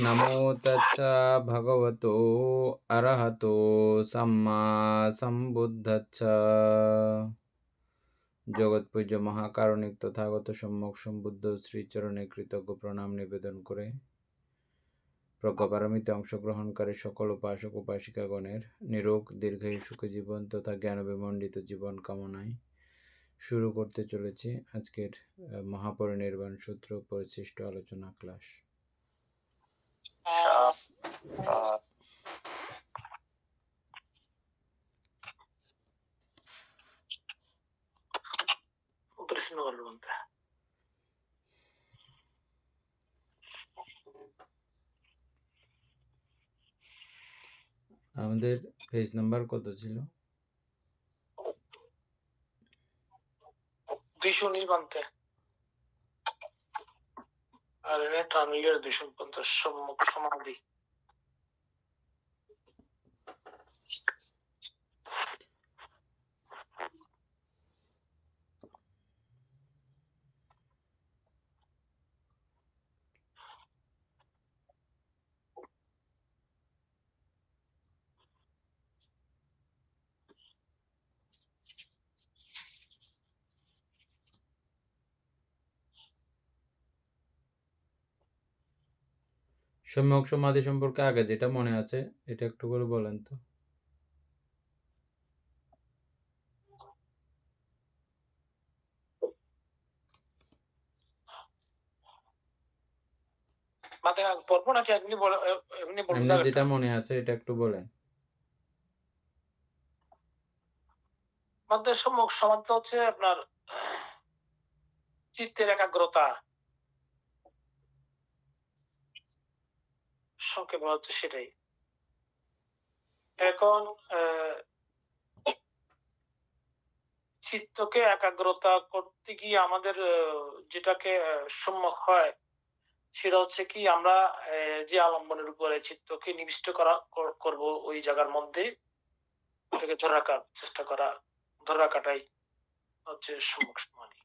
নমো তচ্ছা ভগবতো অরহতো সম্মা সম্বুদ্ধচ্ছা। জগৎপূজ্য মহাকারণিক তথাগত সম্যক সম্বুদ্ধ শ্রীচরণে কৃতজ্ঞ প্রণাম নিবেদন করে প্রজ্ঞাপারমিতে অংশগ্রহণকারী সকল উপাসক উপাসিকাগণের নিরোগ দীর্ঘায়ু সুখী জীবন তথা জ্ঞান বিমণ্ডিত জীবন কামনায় শুরু করতে চলেছি আজকের মহাপরিনির্বাণ সূত্র পরিশিষ্ট আলোচনা ক্লাস। আমাদের পেজ নাম্বার কত ছিল? 219 বানতে আর এনে টানলিয়ার 250 সম্মুখ সমাধি। সম্যক সমাধি সম্পর্কে আগে যেটা মনে আছে এটা একটু করে বলেন তো। পড়বো নাকি এমনি যেটা মনে আছে এটা একটু বলেন। আমাদের সম্মুখ সমাধি হচ্ছে আপনার চিত্তের একাগ্রতা, সংক্ষেপে হচ্ছে সেটাই। এখন চিত্তকে একাগ্রতা করতে গিয়ে আমাদের যেটাকে সম্মুখ হয় সেটা হচ্ছে কি আমরা যে আলম্বনের উপরে চিত্তকে নিবিষ্ট করব ওই জায়গার মধ্যে ওটাকে ধরে রাখার চেষ্টা করা, ধরে রাখাটাই হচ্ছে সম্মুখ সমাধি।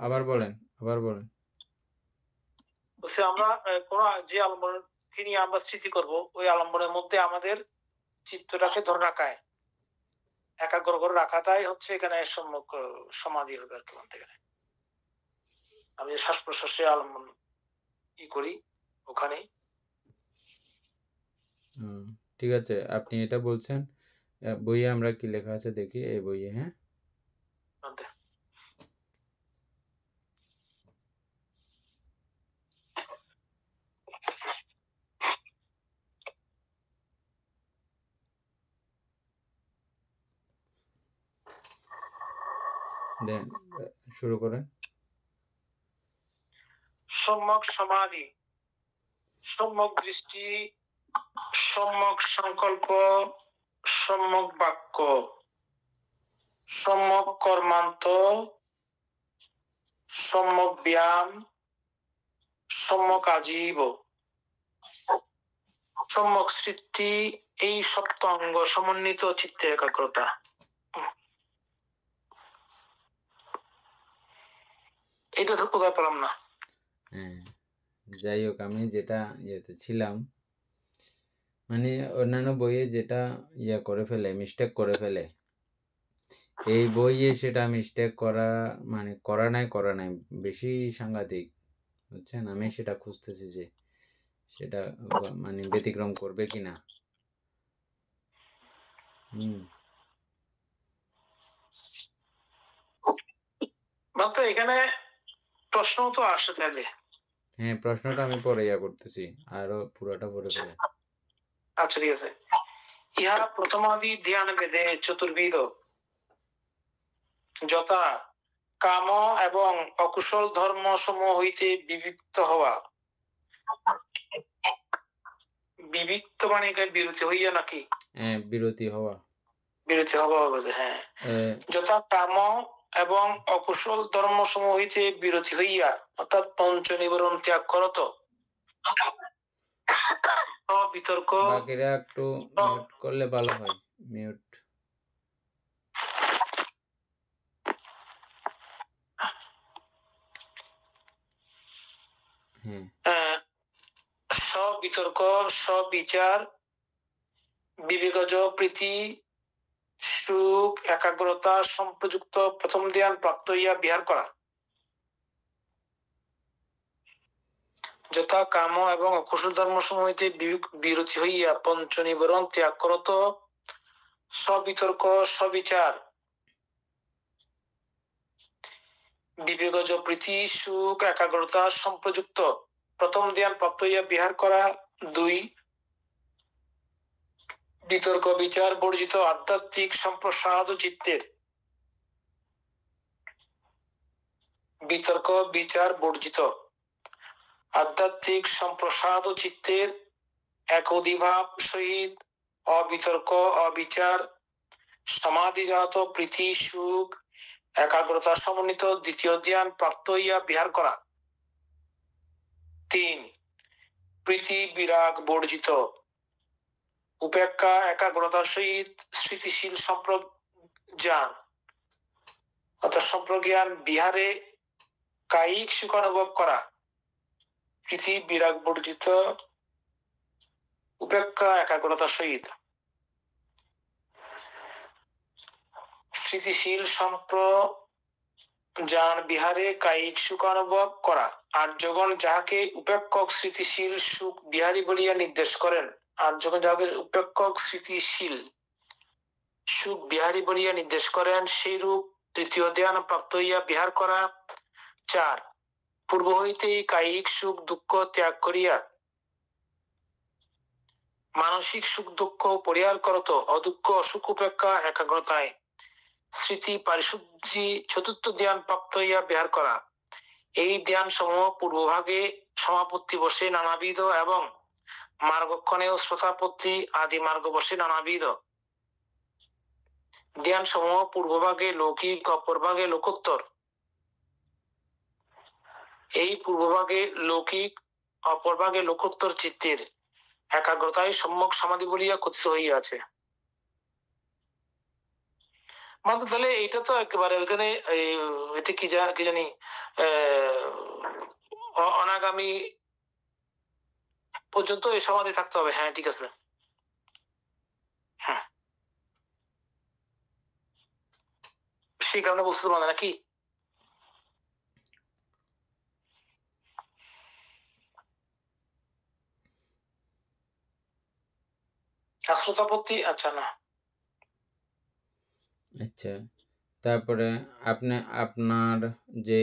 আবার বলেন। বলছে আমরা কোন যে আলম্বনকে নিয়ে আমরা স্মৃতি করব ওই আলম্বনের মধ্যে আমাদের চিত্তটাকে ধরে রাখায়, একাগ্র করে রাখাটাই হচ্ছে এখানে সম্মুখ সমাধি হবে আর কি। আমি শ্বাস প্রশ্বাসে আলম্বন করি ওখানে। ঠিক আছে, আপনি এটা বলছেন। বইয়ে আমরা কি লেখা আছে দেখি, এই বইয়ে। হ্যাঁ, দেন শুরু করেন। সম্যক সমাধি, সম্যক দৃষ্টি, সম্যক সংকল্প, সম্যক বাক্য, সম্যক কর্মান্ত, সম্যক ব্যায়াম, সম্যক আজীব, সম্যক সৃষ্টি, এই সপ্তাঙ্গ সমন্বিত চিত্তের একাগ্রতা। এটা তো কোথায় পেলাম না। যাই হোক, আমি যেটা ইয়েতে ছিলাম, মানে অন্যান্য বইয়ে যেটা করে ফেলে, মিস্টেক করে ফেলে, এই বইয়ে সেটা মিস্টেক করা মানে করা নাই বেশি সাংঘাতিক, বুঝছেন? আমি সেটা খুঁজতেছি যে সেটা মানে ব্যতিক্রম করবে কিনা। এখানে প্রশ্ন তো আসে তাহলে। হ্যাঁ, প্রশ্নটা আমি পরে করতেছি, আরো পুরোটা পড়ে ফেলে। আচ্ছা, ঠিক আছে। ইহা প্রথমাদি ধ্যান বেদে চতুর্বিধ যথা কাম এবং অকুশল ধর্ম সমূহ হইতে বিবিক্ত হওয়া। বিবিক্ত মানে বিরতি হইয়া নাকি? হ্যাঁ, বিরতি হওয়া। হ্যাঁ। যথা কাম এবং অকুশল ধর্ম সমূহ হইতে বিরতি হইয়া, অর্থাৎ পঞ্চ নিবরণ ত্যাগ করত। বিতর্ক বাকিরা একটু মিউট করলে ভালো হয়। মিউট। সবিতর্ক, সবিচার, বিবেকজ প্রীতি, সুখ, একাগ্রতা, সম্প্রযুক্ত প্রথম ধ্যান প্রাপ্ত হইয়া বিহার করা। যথা কাম এবং অকুশল ধর্ম হইতে বিরতি হইয়া পঞ্চ নিবরণ ত্যাগ করত। সবিতর্ক, সবিচার, বিবেকজ প্রীতি, সুখ, একাগ্রতা, সম্প্রযুক্ত প্রথম ধ্যান প্রাপ্ত হইয়া বিহার করা। 2 বিতর্ক বিচার বর্জিত আধ্যাত্মিক সম্প্রসাদ চিত্তের। বিতর্ক বিচার বর্জিত আধ্যাত্মিক সম্প্রসাদ চিত্তের একদিভাব সহিত অবিতর্ক অবিচার সমাধিজাত প্রীতি সুখ একাগ্রতা সমন্বিত দ্বিতীয় ধ্যান প্রাপ্ত হইয়া বিহার করা। 3 প্রীতি বিরাগ বর্জিত উপেক্ষা একাগ্রতার সহিত স্থিতিশীল সম্প্রজ্ঞান অর্থাৎ সম্প্রজ্ঞান বিহারে কায়িক সুখ অনুভব করা। প্রীতি বিরাগ বর্জিত উপেক্ষা একাগ্রতার সহিত স্থিতিশীল সম্প্রজ্ঞান বিহারে কায়িক সুখ অনুভব করা। আর্যগণ যাহাকে উপেক্ষক স্থিতিশীল সুখ বিহারী বলিয়া নির্দেশ করেন, আর্যগণ যাহাকে উপেক্ষক স্থিতিশীল সুখ বিহারী বলিয়া নির্দেশ করেন, সেই রূপ তৃতীয় ধ্যান প্রাপ্ত হইয়া বিহার করা। 4 পূর্ব হইতেই কায়িক সুখ দুঃখ ত্যাগ করিয়া মানসিক সুখ দুঃখ পরিহার করত অদুঃখ অসুখ উপেক্ষা একাগ্রতায় স্মৃতি পারিশুদ্ধি চতুর্থ ধ্যান প্রাপ্ত হইয়া বিহার করা। এই ধ্যান সমূহ পূর্বভাগে সমাপত্তি বসে নানাবিধ এবং মার্গক্ষণেও শ্রোতাপত্তি আদি মার্গ বসে নানাবিধ। ধ্যান সমূহ পূর্বভাগে লৌকিক অপরভাগে লোকোত্তর। এই পূর্বভাগে লৌকিক অপরভাগে লোকোত্তর চিত্তের একাগ্রতায় সম্যক সমাধি বলিয়া কথিত হইয়াছে। মানে তাহলে এটা তো একেবারে ওইখানে এটা কি জানি অনাগামী পর্যন্ত এই সমাধি থাকতে হবে। হ্যাঁ ঠিক আছে। হ্যাঁ সেই কারণে বুঝতে পারে নাকি? শ্রোতাপত্তি আচ্ছা না আচ্ছা, তারপরে আপনি আপনার যে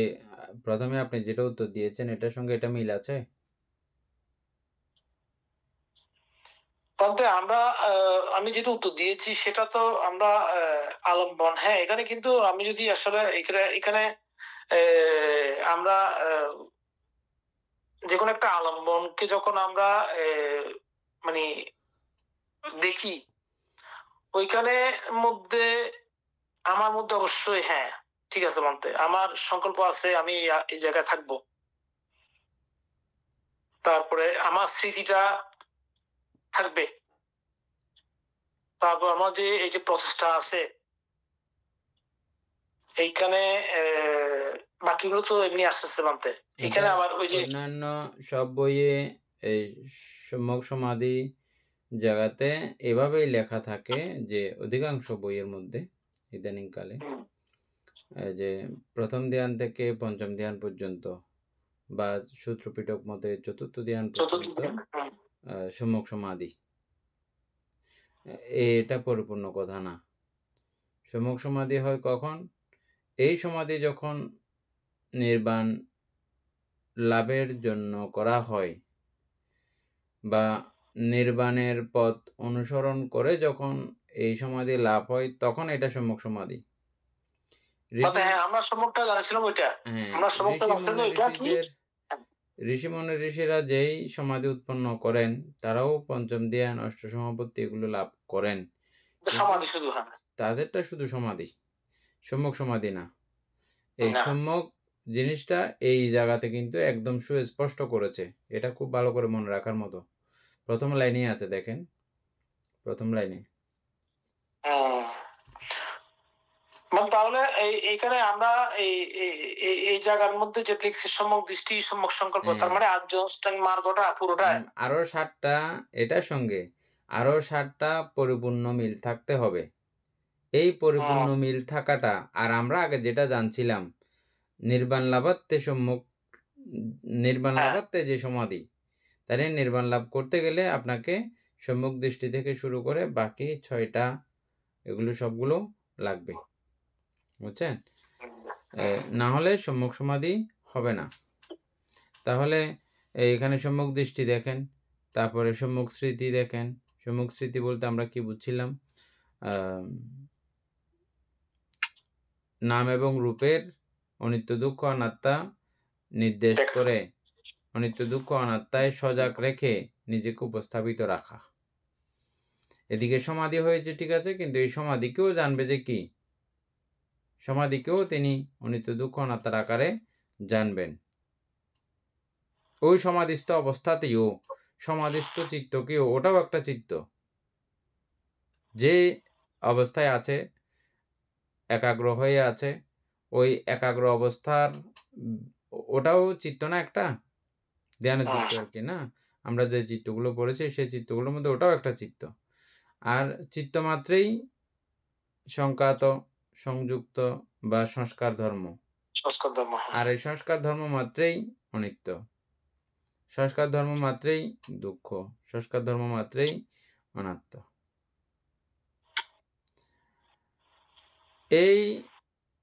প্রথমে আপনি যেটা উত্তর দিয়েছেন এটার সঙ্গে এটা মিল আছে? বলতে আমরা আমি যেটা উত্তর দিয়েছি সেটা তো আমরা আলম্বন। হ্যাঁ এখানে কিন্তু আমি যদি আসলে এখানে আমরা যে কোনো একটা আলম্বনকে যখন আমরা মানে দেখি ওইখানে মধ্যে আমার মধ্যে অবশ্যই হ্যাঁ ঠিক আছে মানতে আমার সংকল্প আছে আমি এই জায়গায় থাকবো। তারপরে আমার স্মৃতিটা থাকবে। তারপর আমার যে এই যে প্রসেসটা আছে এইখানে বাকিগুলো তো এমনি আসতেছে মানতে। এখানে আবার ওই যে অন্যান্য সব বইয়ে এই সম্যক সমাধি জায়গাতে এভাবেই লেখা থাকে যে অধিকাংশ বইয়ের মধ্যে ইদানিং কালে যে প্রথম ধ্যান থেকে পঞ্চম ধ্যান পর্যন্ত বা সূত্রপিটক মতে চতুর্থ ধ্যান পর্যন্ত সম্যক সমাধি, এটা পরিপূর্ণ কথা না। সম্যক সমাধি হয় কখন? এই সমাধি যখন নির্বাণ লাভের জন্য করা হয় বা নির্বাণের পথ অনুসরণ করে যখন এই সমাধি লাভ হয় তখন এটা সম্যক সমাধি। ঋষিমুনি ঋষিরা যেই সমাধি উৎপন্ন করেন তারাও পঞ্চম ধ্যান অষ্ট সমাপত্তি এগুলো লাভ করেন, তাদেরটা শুধু সমাধি, সম্যক সমাধি না। এই সম্যক জিনিসটা এই জায়গাতে কিন্তু একদম সুস্পষ্ট করেছে, এটা খুব ভালো করে মনে রাখার মতো। প্রথম লাইনেই আছে, দেখেন প্রথম লাইনে মানে তাহলে এইখানে আমরা এই জায়গার মধ্যে যে লিখছি সম্যক দৃষ্টি সম্যক সংকল্প, তার মানে আর্য অষ্টাঙ্গ মার্গটা পুরোটা আরো 7টা এটার সঙ্গে আরো 7টা পরিপূর্ণ মিল থাকতে হবে। এই পরিপূর্ণ মিল থাকাটা, আর আমরা আগে যেটা জানছিলাম নির্বাণ লাভার্থে সম্যক, নির্বাণ লাভার্থে যে সমাধি, তাহলে নির্বাণ লাভ করতে গেলে আপনাকে সম্যক দৃষ্টি থেকে শুরু করে বাকি 6টা এগুলো সবগুলো লাগবে, বুঝছেন? না হলে সম্যক সমাধি হবে না। তাহলে এখানে সম্যক দৃষ্টি দেখেন, তারপরে সম্যক স্মৃতি দেখেন। সম্যক স্মৃতি বলতে আমরা কি বুঝছিলাম? নাম এবং রূপের অনিত্য দুঃখ অনাত্মা নির্দেশ করে অনিত্য দুঃখ অনাত্মায় সজাগ রেখে নিজেকে উপস্থাপিত রাখা। এদিকে সমাধি হয়েছে, ঠিক আছে, কিন্তু এই সমাধিকেও জানবে যে কি, সমাধিকেও তিনি অনিত্য দুঃখ অনাত্মার আকারে জানবেন। ওই সমাধিস্থ অবস্থাতেও সমাধিস্থ চিত্তকেও, ওটাও একটা চিত্ত, যে অবস্থায় আছে একাগ্র হয়ে আছে, ওই একাগ্র অবস্থার ওটাও চিত্ত না, একটা ধ্যানের চিত্ত আর কি, না? আমরা যে চিত্তগুলো পড়েছি সেই চিত্তগুলোর মধ্যে ওটাও একটা চিত্ত। আর চিত্ত মাত্রেই সংকাত, সংযুক্ত বা সংস্কার ধর্ম, আর এই সংস্কার ধর্ম মাত্রেই অনিত্য, সংস্কার ধর্ম মাত্রেই দুঃখ, সংস্কার ধর্ম মাত্রেই অনাত্ম। এই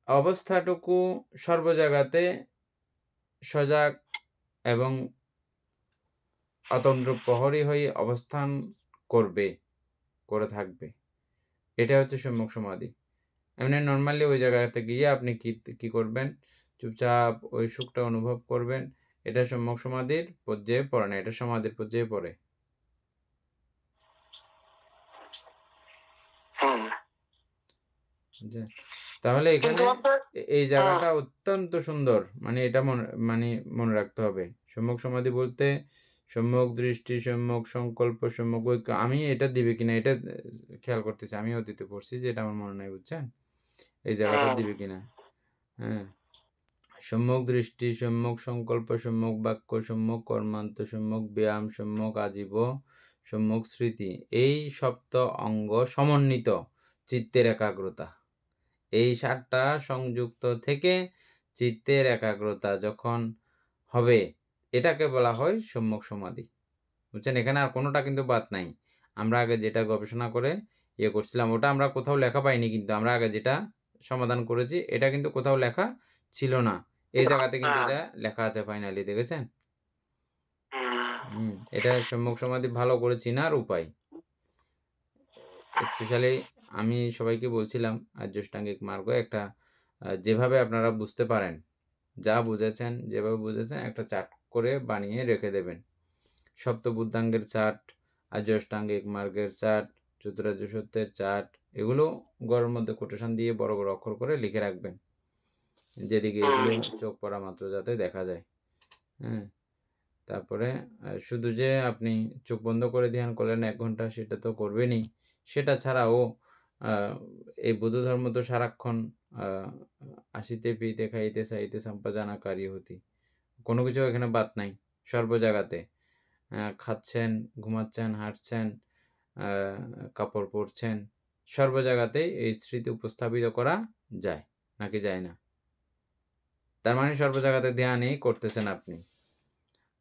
অবস্থাটুকু সর্বজায়গাতে সজাগ এবং অতন্দ্র প্রহরী হয়ে অবস্থান করে থাকবে, এটা হচ্ছে সম্যক সমাধি। এমনি নর্মালি ওই জায়গাতে গিয়ে আপনি কি করবেন? চুপচাপ ওই সুখটা অনুভব করবেন। এটা সম্যক সমাধির পর্যায়ে পড়ে না, এটা সমাধির পর্যায়ে পড়ে। তাহলে এখানে এই জায়গাটা অত্যন্ত সুন্দর, মানে এটা মনে রাখতে হবে। সম্যক সমাধি বলতে সম্যক দৃষ্টি, সম্যক সংকল্প, সম্যক ঐক্য। আমি এটা দিবে কিনা এটা খেয়াল করতেছি, আমি অতীতে পড়ছি যে এটা আমার মনে নাই, বুঝছেন? এই জায়গাটা দিবে কিনা। হ্যাঁ, সম্যক দৃষ্টি, সম্যক সংকল্প, সম্যক বাক্য, সম্যক কর্মান্ত, সম্যক ব্যায়াম, সম্যক আজীব, সম্যক স্মৃতি, এই সপ্ত অঙ্গ সমন্বিত চিত্তের একাগ্রতা। এই 7টা সংযুক্ত থেকে চিত্তের একাগ্রতা যখন হবে, এটাকে বলা হয় সম্যক সমাধি, বুঝছেন? এখানে আর কোনোটা কিন্তু বাদ নাই। আমরা আগে যেটা গবেষণা করে করছিলাম, ওটা আমরা কোথাও লেখা পাইনি, কিন্তু আমরা আগে যেটা সমাধান করেছি এটা কিন্তু কোথাও লেখা ছিল না। এই জায়গাতে কিন্তু এটা লেখা আছে ফাইনালি, দেখেছেন? এটা সম্যক সমাধি ভালো করে চেনার উপায়। স্পেশালি আমি সবাইকে বলছিলাম আর্যষ্টাঙ্গিক মার্গ একটা যেভাবে আপনারা বুঝতে পারেন, যা বুঝেছেন যেভাবে বুঝেছেন একটা চার্ট করে বানিয়ে রেখে দেবেন। সপ্তবুদ্ধাঙ্গের চার্ট, আর্যষ্টাঙ্গিক মার্গের চার্ট, চতুরার্য সত্যের চার্ট, এগুলো ঘরের মধ্যে কোটেশন দিয়ে বড় বড় অক্ষর করে লিখে রাখবেন, যেদিকে এগুলো চোখ পড়া মাত্র যাতে দেখা যায়। হ্যাঁ, তারপরে শুধু যে আপনি চোখ বন্ধ করে ধ্যান করলেন 1 ঘন্টা, সেটা তো করবেনই। সেটা ছাড়াও এই বৌদ্ধ ধর্ম তো সারাক্ষণ আসিতে পিতে খাইতে চাইতে সম্পাজানাকারী হতি, কোনো কিছু এখানে বাদ নাই। সর্ব জায়গাতে খাচ্ছেন, ঘুমাচ্ছেন, হাঁটছেন, কাপড় পরছেন, সর্ব জায়গাতেই এই স্মৃতি উপস্থাপিত করা যায়, নাকি যায় না? তার মানে সর্ব জায়গাতে ধ্যানই করতেছেন আপনি।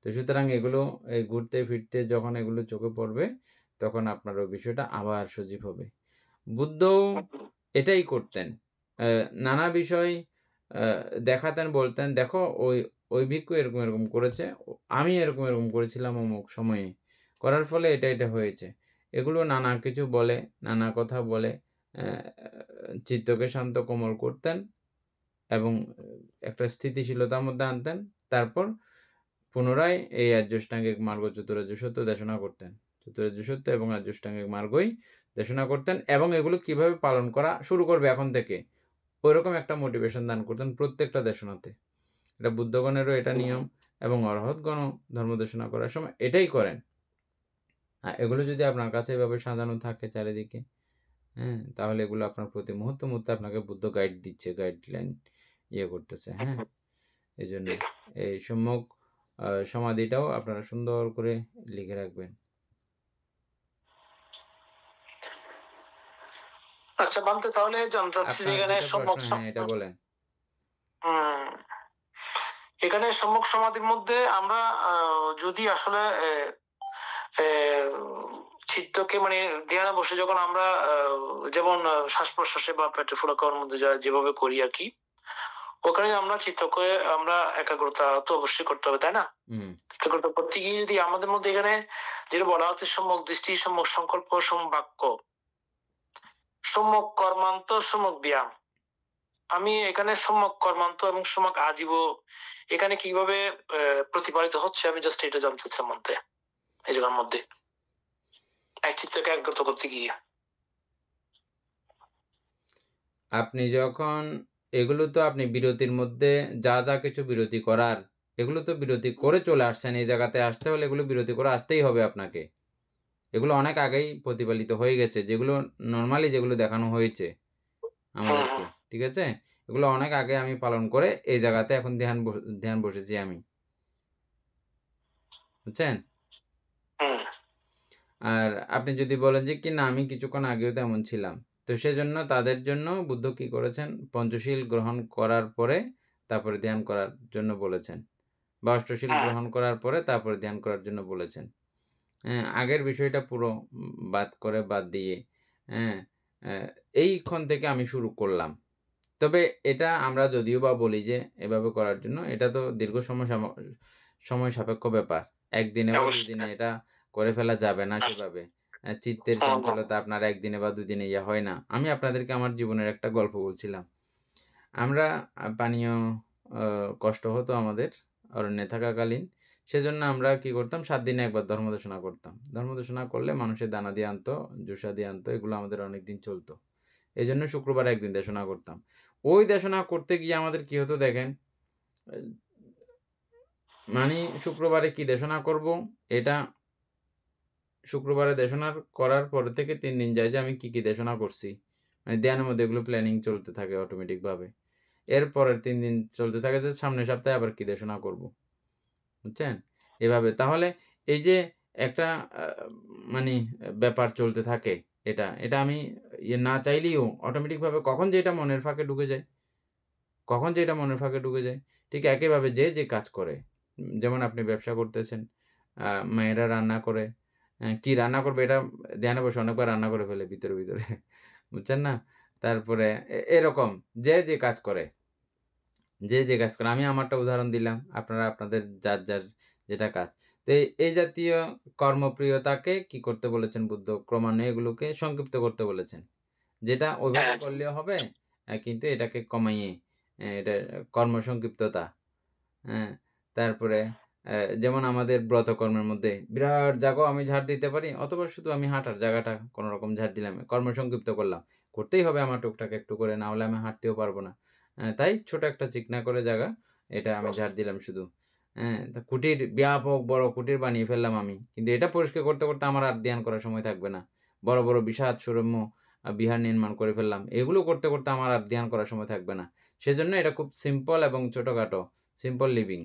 তো সুতরাং এগুলো এই ঘুরতে ফিরতে যখন এগুলো চোখে পড়বে, তখন আপনার ওই বিষয়টা আবার সজীব হবে। বুদ্ধও এটাই করতেন। নানা বিষয় দেখাতেন, বলতেন, দেখো ওই ভিক্ষু এরকম করেছে, আমি এরকম করেছিলাম অমুক সময়ে, করার ফলে এটা হয়েছে। এগুলো নানা কিছু বলে, নানা কথা বলে চিত্তকে শান্ত কোমল করতেন এবং একটা স্থিতিশীলতার মধ্যে আনতেন। তারপর পুনরায় এই আর্যষ্টাঙ্গিক মার্গ চতুরার্য সত্য দেশনা করতেন। চতুরার্য সত্য এবং আর্যষ্টাঙ্গিক মার্গই দেশনা করতেন, এবং এগুলো কিভাবে পালন করা শুরু করবে এখন থেকে, ওইরকম একটা মোটিভেশন দান করতেন প্রত্যেকটা দেশনাতে। এটা বুদ্ধগণেরও এটা নিয়ম, এবং অরহৎগণও ধর্ম দেশনা করার সময় এটাই করেন। এগুলো যদি আপনার কাছে এভাবে সাজানো থাকে চারিদিকে, হ্যাঁ? তাহলে এগুলো আপনার প্রতি মুহূর্তে, মুহূর্তে আপনাকে বুদ্ধ গাইড দিচ্ছে, গাইডলাইন করতেছে, হ্যাঁ? এজন্য এই সম্যক সমাধিটাও আপনারা সুন্দর করে লিখে রাখবেন। আচ্ছা বান্তে, তাহলে জানতে চাচ্ছি যে আপনার এখানে যেটা সম্যক প্রশ্ন, হ্যাঁ, এটা বলেন। এখানে সম্যক সমাধির মধ্যে আমরা যদি আসলে চিত্তকে মানে ধ্যানে বসে যখন আমরা যেমন শ্বাস প্রশ্বাসে বা পেটে ফোলা খাওয়ার মধ্যে যেভাবে করি আর কি, ওখানে আমরা চিত্তকে আমরা একাগ্রতা তো অবশ্যই করতে হবে, তাই না? একাগ্রতা করতে গিয়ে যদি আমাদের মধ্যে এখানে যেটা বলা হচ্ছে সম্যক দৃষ্টি, সম্যক সংকল্প, সম্যক বাক্য, সম্যক কর্মান্ত, সম্যক ব্যায়াম, আমি এখানে সম্যক কর্মান্ত এবং সম্যক আজীব এখানে কিভাবে প্রতিপালিত হচ্ছে আমি জাস্ট এটা জানতে চাচ্ছি মধ্যে, এই জায়গার মধ্যে এক চিত্তকে একাগ্রত করতে গিয়ে। আপনি যখন এগুলো তো আপনি বিরতির মধ্যে যা, যা কিছু বিরতি করার, এগুলো তো বিরতি করে চলে আসছেন। এই জায়গাতে আসতে হলে এগুলো বিরতি করে আসতেই হবে আপনাকে। এগুলো অনেক আগেই প্রতিপালিত হয়ে গেছে, যেগুলো নরমালি যেগুলো দেখানো হয়েছে আমাদেরকে, ঠিক আছে? এগুলো অনেক আগে আমি পালন করে এই জায়গাতে এখন ধ্যান বসেছি আমি। বুঝছেন? আর আপনি যদি বলেন যে কি না আমি কিছুক্ষণ আগেও তেমন ছিলাম, তো সেজন্য তাদের জন্য বুদ্ধ কি করেছেন, পঞ্চশীল গ্রহণ করার পরে তারপরে ধ্যান করার জন্য বলেছেন, বা অষ্টশীল গ্রহণ করার পরে তারপরে ধ্যান করার জন্য বলেছেন। আগের বিষয়টা পুরো বাদ দিয়ে এইক্ষণ থেকে আমি শুরু করলাম। তবে এটা আমরা যদিও বা বলি যে এভাবে করার জন্য, এটা তো দীর্ঘ সময় সাপেক্ষ ব্যাপার। একদিনে বা দুদিনে এটা করে ফেলা যাবে না সেভাবে। চিত্তের চঞ্চলতা আপনার একদিনে বা দুদিনে হয় না। আমি আপনাদেরকে আমার জীবনের একটা গল্প বলছিলাম। আমরা পানীয় কষ্ট হতো আমাদের অরণ্যে থাকাকালীন। সেজন্য আমরা কি করতাম, 7 দিনে একবার ধর্মদেশনা করতাম। ধর্মদেশনা করলে মানুষের দানা দিয়ে আনতো, জুসা দিয়ে আনতো। এগুলো আমাদের অনেকদিন চলতো। এজন্য শুক্রবারে একদিন দেশনা করতাম। ওই দেশনা করতে গিয়ে আমাদের কি হতো দেখেন, মানে শুক্রবারে কি দেশনা করব, এটা শুক্রবারে দেশনা করার পর থেকে 3 দিন যায় যে আমি কি দেশনা করছি। মানে ধ্যানের মধ্যে এগুলো প্ল্যানিং চলতে থাকে অটোমেটিক ভাবে। এরপরের 3 দিন চলতে থাকে যে সামনের সপ্তাহে আবার কি দেশনা করব। বুঝছেন? এভাবে তাহলে এই যে একটা মানে ব্যাপার চলতে থাকে, এটা আমি না চাইলেও অটোমেটিক ভাবে কখন যে এটা মনের ফাঁকে ঢুকে যায়, ঠিক একইভাবে যে কাজ করে। যেমন আপনি ব্যবসা করতেছেন, মায়েরা রান্না করে, কি রান্না করবে এটা ধ্যানে বসে অনেকবার রান্না করে ফেলে ভিতরে, ভিতরে। বুঝছেন না? তারপরে এরকম যে কাজ করে, আমি আমারটা উদাহরণ দিলাম। আপনারা আপনাদের যার যেটা কাজ। তো এই জাতীয় কর্মপ্রিয়তাকে কি করতে বলেছেন বুদ্ধ? ক্রমান্বয়ে এগুলোকে সংক্ষিপ্ত করতে বলেছেন। যেটা ওইভাবে করলেও হবে, কিন্তু এটাকে কমাইয়ে এটা কর্মসংক্ষিপ্ততা। হ্যাঁ? তারপরে যেমন আমাদের ব্রতকর্মের মধ্যে বিরাট জায়গাও আমি ঝাড় দিতে পারি, অথবা শুধু আমি হাঁটার জায়গাটা কোনরকম ঝাড় দিলাম। কর্মসংক্ষিপ্ত করলাম। করতেই হবে আমার টুকটাক একটু করে, না হলে আমি হাঁটতেও পারবো না। তাই ছোট একটা চিকনা করে জায়গা, এটা আমি ঝাড় দিলাম শুধু। তা কুটির ব্যাপক বড় কুটির বানিয়ে ফেললাম আমি। কিন্তু এটা পরিষ্কার করতে, করতে আমার আর ধ্যান করার সময় থাকবে না। বড়, বড় বিষাদ সুরম্য বিহার নির্মাণ করে ফেললাম। এগুলো করতে, করতে আমার আর ধ্যান করার সময় থাকবে না। সেজন্য এটা খুব সিম্পল এবং ছোটখাটো, সিম্পল লিভিং।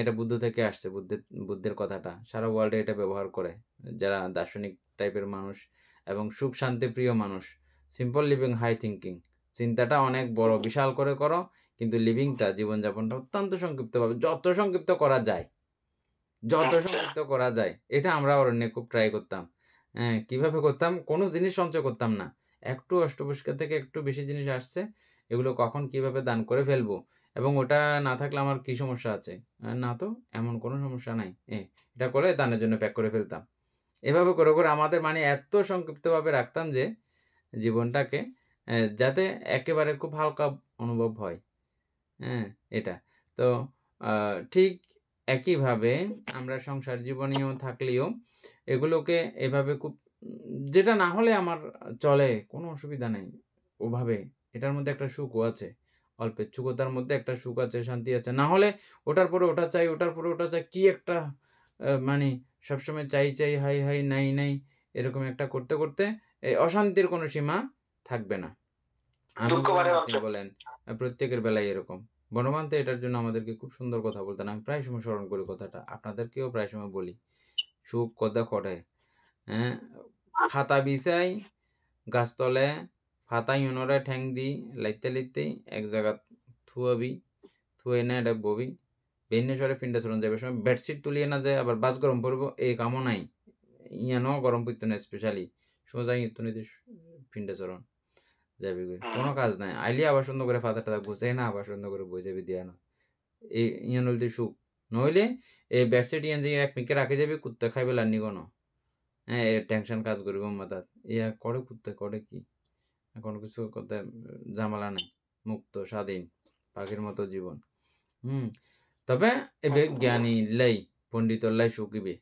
এটা বুদ্ধ থেকে আসছে। বুদ্ধের কথাটা সারা ওয়ার্ল্ডে এটা ব্যবহার করে যারা দার্শনিক টাইপের মানুষ এবং সুখ শান্তি প্রিয় মানুষ। Simple living, high thinking. চিন্তাটা অনেক বড় বিশাল করে করো, কিন্তু লিভিংটা, জীবনযাপনটা অত্যন্ত সংক্ষিপ্তভাবে, যত সংক্ষিপ্ত করা যায়, এটা আমরা অরণ্যে খুব ট্রাই করতাম। কিভাবে করতাম, কোনো জিনিস সঞ্চয় করতাম না। একটু অষ্টপুষ্কার থেকে একটু বেশি জিনিস আসছে, এগুলো কখন কিভাবে দান করে ফেলবো, এবং ওটা না থাকলে আমার কি সমস্যা আছে? না তো, এমন কোনো সমস্যা নাই। এটা করে দানের জন্য প্যাক করে ফেলতাম। এভাবে করে, করে আমাদের মানে এত সংক্ষিপ্তভাবে রাখতাম যে জীবনটাকে যাতে একেবারে খুব হালকা অনুভব হয়। এটা। তো ঠিক একইভাবে আমরা সংসার জীবনেও থাকলেও এগুলোকে এভাবে খুব যেটা না হলে আমার চলে, কোনো অসুবিধা নেই। ওভাবে এটার মধ্যে একটা সুখও আছে। অল্পেচ্ছুকতার মধ্যে একটা সুখ আছে, শান্তি আছে। না হলে ওটার পরে ওটা চাই, ওটার পরে ওটা চাই। কি একটা মানে সবসময় চাই, হাই, নাই, এরকম একটা করতে, করতে এই অশান্তির কোনো সীমা থাকবে না। আমি দুঃখ বলেন, বাড়ে আপনি মানুষের। বলেন, প্রত্যেকের বেলায় এরকম। বনমান্তে এটার জন্য আমাদেরকে খুব সুন্দর কথা বলতেন। আমি প্রায় সময় স্মরণ করি কথাটা। আপনাদেরকেও প্রায় সময় বলি। সুখ কদা খড়ে, হ্যাঁ? ফাতা বিছাই গাছতলে, ফাতা ইউনরে ঠ্যাং দি লাইতে লাইতে এক জায়গাত থুয়াবি, থুয়ে না এটা ববি। বেন্যেশ্বরে ফিন্ডা চলন যাবে সময় বেডশিট তুলিয়ে না যায় আবার বাস গরম পড়বো এই কামও নাই। ইয়ানো গরম পড়তো না স্পেশালি। সোজা ইতুনিতে ফিন্ডা চলন যাবি গে। কোনো কাজ নাই। আইলি আবার সুন্দর করে ফাতা টাতা গুছাই না আবার সুন্দর করে বইজাবি দিয়া না। এই ইয়ান হইতে সুখ। নইলে এই বেডশিট ইয়ান যে এক মিকে রাখে যাবি কুত্তা খাইবে লান্নি কোনো। হ্যাঁ, টেনশন কাজ করিব মাথাত। ইয়া করে কুত্তা করে কি? কোনো কিছু করতে ঝামেলা নাই। মুক্ত, স্বাধীন, পাখির মতো জীবন। তবে এবে জ্ঞানী লাই পণ্ডিতর লাই সুখিবে।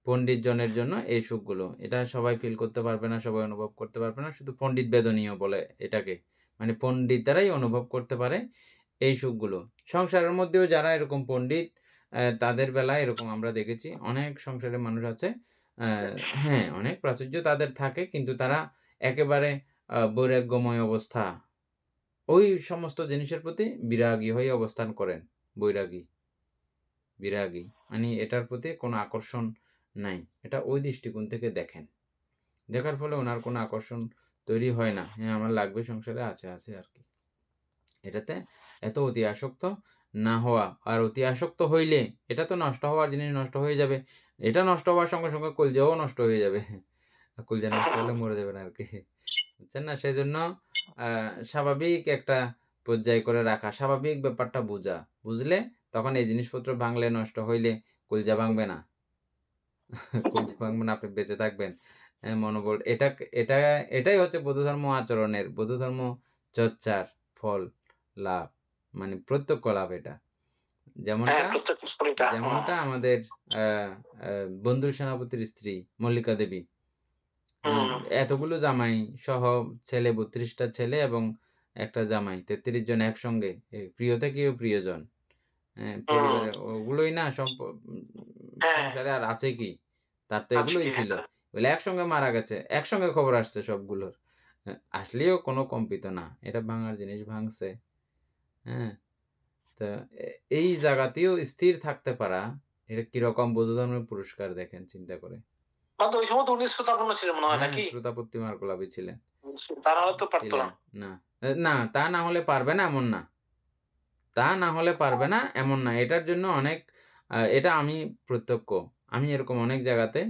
পণ্ডিত জনের জন্য এই সুখগুলো। এটা সবাই ফিল করতে পারবে না, সবাই অনুভব করতে পারবে না। শুধু পণ্ডিত বেদনীয় বলে এটাকে। মানে পণ্ডিতেরাই অনুভব করতে পারে এই সুখগুলো। সংসারের মধ্যেও যারা এরকম পণ্ডিত তাদের বেলায় এরকম আমরা দেখেছি অনেক সংসারের মানুষ আছে হ্যাঁ, অনেক প্রাচুর্য তাদের থাকে কিন্তু তারা একেবারে বৈরাগ্যময় অবস্থা ওই সমস্ত জিনিসের প্রতি বিরাগী হয়ে অবস্থান করেন। বৈরাগী, বিরাগী। মানে এটার প্রতি কোনো আকর্ষণ নাই। এটা ওই দৃষ্টিকোণ থেকে দেখেন। দেখার ফলে ওনার কোনো আকর্ষণ তৈরি হয় না। হ্যাঁ, আমার লাগবে সংসারে আছে আর কি। এটাতে এত অতি আসক্ত না হওয়া। আর অতি আসক্ত হইলে এটা তো নষ্ট হওয়ার জিনিস, নষ্ট হয়ে যাবে। এটা নষ্ট হওয়ার সঙ্গে সঙ্গে কলজাও নষ্ট হয়ে যাবে। কলজা নষ্ট হলে মরে যাবেন আর কি। বুঝছেন না? সেজন্য স্বাভাবিক একটা পর্যায় করে রাখা, স্বাভাবিক ব্যাপারটা বুঝা। বুঝলে তখন এই জিনিসপত্র ভাঙলে নষ্ট হইলে কলজা ভাঙবে না। কলজা ভাঙবে না, আপনি বেঁচে থাকবেন। মনোবল এটাই হচ্ছে বৌদ্ধ ধর্ম আচরণের, বৌদ্ধ ধর্ম চর্চার ফল লাভ। মানে প্রত্যক্ষ লাভ এটা। যেমনটা আমাদের বন্ধু সেনাপতির স্ত্রী মল্লিকা দেবী এতগুলো জামাই সহ ছেলে 32টা ছেলে এবং একটা জামাই 33 জন একসঙ্গে প্রিয় থেকেও প্রিয়জন পরিবারে ওগুলোই না সংসারে আর আছে কি তার তো এগুলোই ছিল বলে একসঙ্গে মারা গেছে একসঙ্গে খবর আসছে সবগুলোর আসলেও কোনো কম্পিত না এটা ভাঙার জিনিস ভাঙছে হ্যাঁ তো এই জায়গাতেও স্থির থাকতে পারা এটা কিরকম বৌদ্ধ ধর্মের পুরস্কার দেখেন চিন্তা করে ওই সময় তো উনি শ্রোতাপূর্ণ ছিলেন মনে হয় নাকি শ্রোতাপত্তি মার্কলাবি ছিলেন তারা হয়তো পারতো না না তা না হলে পারবে না এমন না তা না হলে পারবে না এমন না এটার জন্য অনেক এটা আমি প্রত্যক্ষ আমি এরকম অনেক জায়গাতে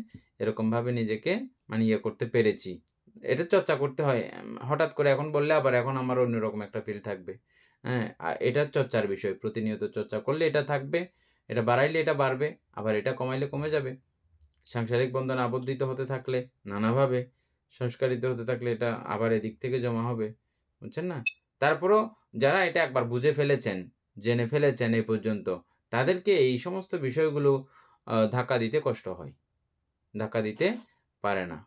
এরকম ভাবে নিজেকে মানে ইয়ে করতে পেরেছি এটা চর্চা করতে হয় হঠাৎ করে এখন বললে আবার এখন আমার অন্যরকম একটা ফিল থাকবে হ্যাঁ এটা চর্চার বিষয় প্রতিনিয়ত চর্চা করলে এটা থাকবে এটা বাড়াইলে এটা বাড়বে আবার এটা কমাইলে কমে যাবে সাংসারিক বন্ধন আবদ্ধিত হতে থাকলে নানাভাবে সংস্কারিত হতে থাকলে এটা আবার এদিক থেকে জমা হবে বুঝছেন না তারপরও যারা এটা একবার বুঝে ফেলেছেন জেনে ফেলেছেন এই পর্যন্ত তাদেরকে এই সমস্ত বিষয়গুলো ধাক্কা দিতে কষ্ট হয় ধাক্কা দিতে পারে না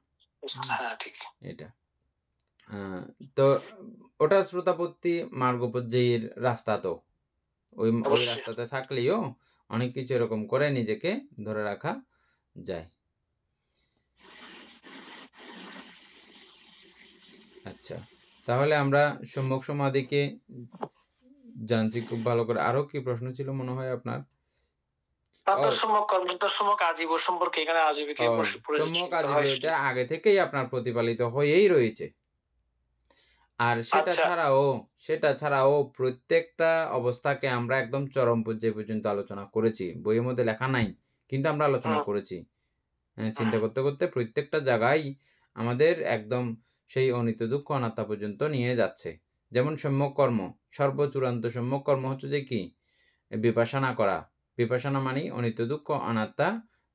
এটা তো ওটা শ্রোতাপত্তি মার্গপর্যায়ের রাস্তা তো ওই রাস্তাতে থাকলেও অনেক কিছু এরকম করে নিজেকে ধরে রাখা যায় আচ্ছা তাহলে আমরা সম্মুখ সমাধিকে জানছি খুব ভালো করে আরো কি প্রশ্ন ছিল মনে হয় আপনার এটা আগে থেকেই আপনার প্রতিপালিত হয়েই রয়েছে আর সেটা ছাড়াও প্রত্যেকটা অবস্থাকে আমরা একদম চরম পর্যায়ে পর্যন্ত আলোচনা করেছি বইয়ের মধ্যে লেখা নাই কিন্তু আমরা আলোচনা করেছি চিন্তা করতে করতে প্রত্যেকটা জায়গায় আমাদের একদম সেই অনিত্য দুঃখ অনাত্মা পর্যন্ত নিয়ে যাচ্ছে যেমন সম্যক কর্ম সর্বচূড়ান্ত সম্যক কর্ম হচ্ছে যে কি বিপাসনা করা বিপাসনা মানে অনিত্য দুঃখ অনাত্মা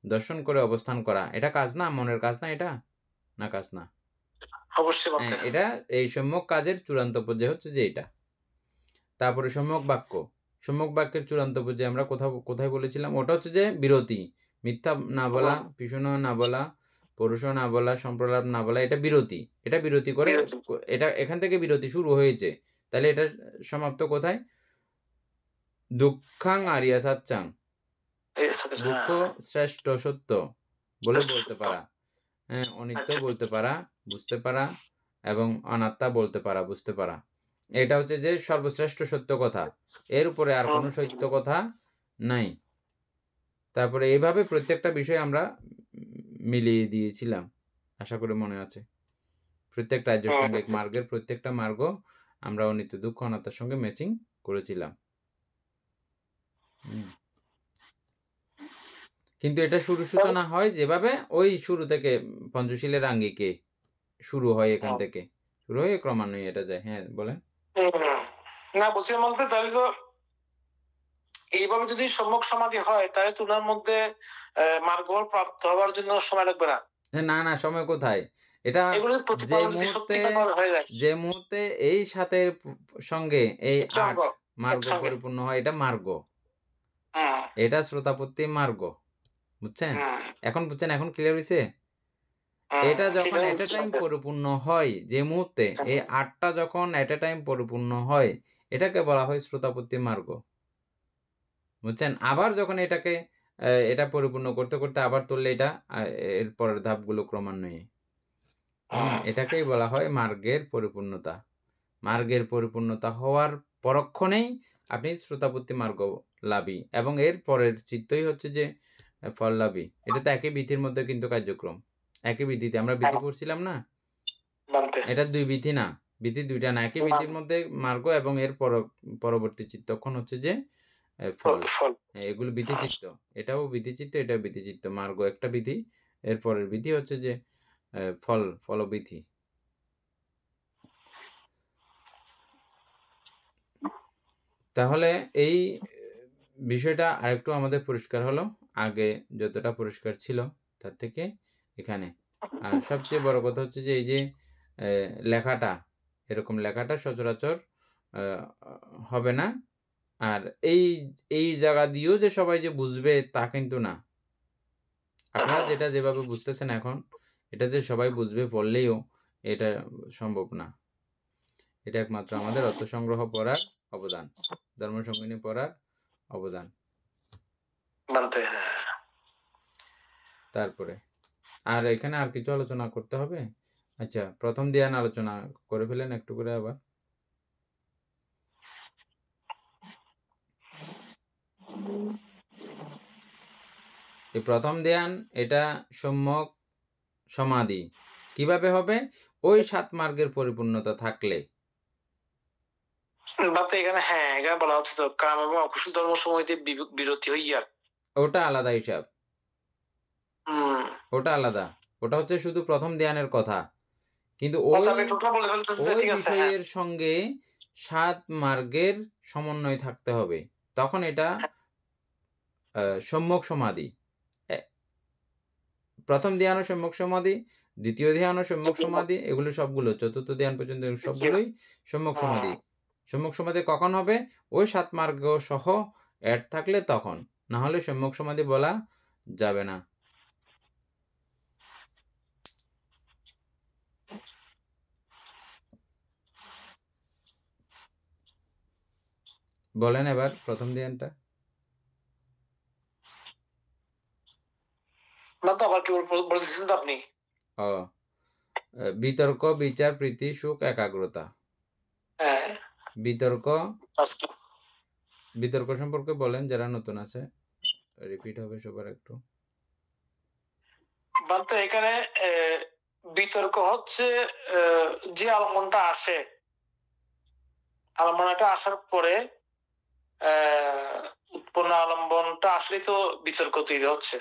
দর্শন করে অবস্থান করা এটা কাজ না মনের কাজ না এটা না কাজ না এটা এই সম্যক কাজের চূড়ান্ত পর্যায়ে হচ্ছে যে এটা তারপরে সম্যক বাক্যের চূড়ান্ত পর্যায়ে আমরা কোথায় বলেছিলাম ওটা হচ্ছে যে বিরতি মিথ্যা না বলা পিছুনো না বলা পরুষ না বলা সম্প্রলাপ না বলা এটা বিরতি করে এটা এখান থেকে বিরতি শুরু হয়েছে তাহলে এটা সমাপ্ত কোথায় দুঃখাং আরিয়া সাচ্চাং দুঃখ শ্রেষ্ঠ সত্য বলে বলতে পারা হ্যাঁ, অনিত্য আচ্ছা বলতে পারা, বুঝতে পারা এবং অনাত্মা বলতে পারা, বুঝতে পারা। এটা হচ্ছে যে সর্বশ্রেষ্ঠ সত্য কথা। এর উপরে আর কোনো সত্য কথা নাই। তারপরে এইভাবে প্রত্যেকটা বিষয় আমরা মিলিয়ে দিয়েছিলাম। আশা করি মনে আছে। প্রত্যেকটা আর্যষ্টাঙ্গিক মার্গের প্রত্যেকটা মার্গ আমরা অনিত্য, দুঃখ, অনাত্মার সঙ্গে ম্যাচিং করেছিলাম। কিন্তু এটা সূচনা হয় যেভাবে ওই শুরু থেকে পঞ্চশীলের আঙ্গিকে শুরু হয়, এখান থেকে শুরু হয়ে ক্রমান্বয়ে এটা যায়। হ্যাঁ, বলেন। না, বলছিলাম বলতে তাহলে তো এইভাবে যদি সম্যক সমাধি হয় তাহলে তো ওনার মধ্যে মার্গ প্রাপ্ত হওয়ার জন্য সময় লাগবে না। না, না, সময় কোথায়? এটা এগুলো যে প্রতিপালন যদি মুহূর্তে সত্যিকার হয়ে যায়, যে মুহূর্তে এই সাতের সঙ্গে এই ৮ মার্গ একসঙ্গে। পরিপূর্ণ হয়, এটা মার্গ। এটা শ্রোতাপত্তি মার্গ। বুঝছেন? এখন বুঝছেন? এখন ক্লিয়ার হইছে? এটা যখন এট এ টাইম পরিপূর্ণ হয়, যে মুহূর্তে এই ৮টা যখন এট এ টাইম পরিপূর্ণ হয়, এটাকে বলা হয় শ্রোতাপত্তি মার্গ। বুঝছেন? আবার যখন এটাকে এটা পরিপূর্ণ করতে, করতে আবার তুললে এটা এর পরের ধাপগুলো ক্রমান্বয়ে। এটাকেই বলা হয় মার্গের পরিপূর্ণতা। মার্গের পরিপূর্ণতা হওয়ার পরক্ষণেই আপনি শ্রোতাপত্তি মার্গ লাভী এবং এর পরের চিত্তই হচ্ছে যে ফললাভী। এটা তো একই বিধির মধ্যে কিন্তু কার্যক্রম। একই বিধিতে আমরা বিধি পড়ছিলাম না? এটা ২ বিধি না। বিধি ২ টা না। একই বিধির মধ্যে মার্গ এবং এর পরবর্তী চিত্তক্ষণ হচ্ছে যে ফল। এগুলো বিধিচিত্ত। এটাও বিধিচিত্ত, এটাও বিধিচিত্ত। মার্গ একটা বিধি, এর পরের বিধি হচ্ছে যে ফলবিধি। তাহলে এই বিষয়টা আরেকটু আমাদের পরিষ্কার হলো। আগে যতটা পরিষ্কার ছিল তার থেকে এখানে। আর সবচেয়ে বড় কথা হচ্ছে যে এই যে লেখাটা, এরকম লেখাটা সচরাচর হবে না। আর এই জায়গা দিয়েও যে সবাই যে বুঝবে তা কিন্তু না। আপনারা যেটা যেভাবে বুঝতেছেন এখন, এটা যে সবাই বুঝবে বললেও এটা সম্ভব না। এটা একমাত্র আমাদের অর্থ সংগ্রহ পড়ার অবদান, ধর্মসংগিনী পড়ার অবদান। তারপরে আর এখানে আর কিছু আলোচনা করতে হবে? আচ্ছা, প্রথম ধ্যান আলোচনা করে ফেলেন একটু করে আবার। এই প্রথম ধ্যান এটা সম্যক সমাধি কিভাবে হবে? ওই ৭ মার্গের পরিপূর্ণতা থাকলে। এখানে এখানে বলা হচ্ছে তো কাম এবং অকুশল ধর্ম সমূহে বিরতি হইয়া। ওটা আলাদা হিসাব। ওটা আলাদা। ওটা হচ্ছে শুধু প্রথম ধ্যানের কথা। কিন্তু ওই বিষয়ের সঙ্গে ৭ মার্গের সমন্বয় থাকতে হবে। তখন এটা সম্যক সমাধি। প্রথম ধ্যানও সম্যক সমাধি, দ্বিতীয় ধ্যানও সম্যক সমাধি, এগুলো সবগুলো চতুর্থ ধ্যান পর্যন্ত সবগুলোই সম্যক সমাধি। সম্যক সমাধি কখন হবে? ওই ৭ মার্গ সহ এড থাকলে তখন। না হলে সম্যক সমাধি বলা যাবে না। বলেন এবার প্রথম ধ্যানটা। আপনি বিতর্ক, বিচার, প্রীতি, সুখ, একাগ্রতা। বিতর্ক সম্পর্কে বলেন, যারা নতুন আছে, রিপিট হবে সবার একটু। এখানে বিতর্ক হচ্ছে যে আলমনটা আসে, আলম্বনটা আসার পরে উৎপন্ন আলম্বনটা আসলে তো বিতর্ক তৈরি হচ্ছে,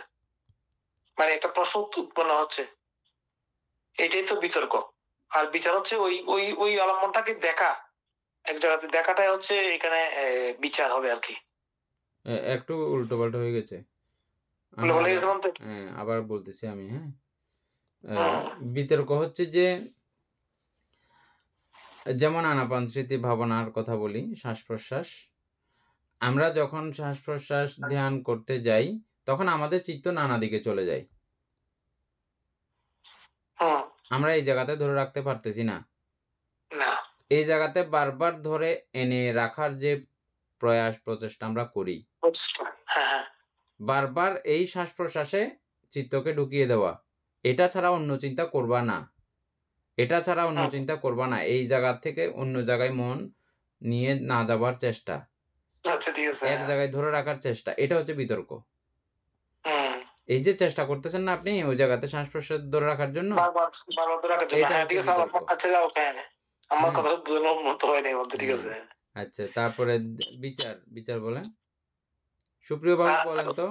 মানে একটা প্রশ্ন উৎপন্ন হচ্ছে, এটাই তো বিতর্ক। আর বিচার হচ্ছে ওই ওই ওই আলম্বনটাকে দেখা, এক জায়গাতে দেখাটাই হচ্ছে এখানে বিচার হবে আর কি। একটু উল্টো পাল্টা হয়ে গেছে। আবার বলতেছি আমি। বিতর্ক হচ্ছে যে, যেমন আনাপান স্মৃতি ভাবনার কথা বলি, শ্বাস প্রশ্বাস। আমরা যখন শ্বাস প্রশ্বাস ধ্যান করতে যাই তখন আমাদের চিত্ত নানা দিকে চলে যায়। আমরা এই জায়গাতে ধরে রাখতে পারতেছি না। এই জায়গাতে বারবার ধরে এনে রাখার যে প্রয়াস প্রচেষ্টা আমরা করি, বারবার এই শ্বাস প্রশ্বাসে চিত্তকে ঢুকিয়ে দেওয়া, এটা ছাড়া অন্য চিন্তা করবা না, এটা ছাড়া অন্য হুম, চিন্তা করবা না। এই জায়গা থেকে অন্য জায়গায় মন নিয়ে না যাবার চেষ্টা, আচ্ছা ঠিক আছে। এক জায়গায় ধরে রাখার চেষ্টা, এটা হচ্ছে বিতর্ক। হুম, এই যে চেষ্টা করতেছেন না আপনি ওই জায়গাতে শ্বাস-প্রশ্বাস ধরে রাখার জন্য, বারবার বারবার ধরে রাখার জন্য। এটা হ্যাঁ, হচ্ছে ঠিক আছে। বিতর্ক। আচ্ছা যাও, হ্যাঁ। আমার হ্যাঁ? কথাটা বোঝানোর মতো হয় নাই বলতে, ঠিক হ্যাঁ। আছে। আচ্ছা, তারপরে বিচার বলেন। সুপ্রিয় বাবু আর বলেন তো,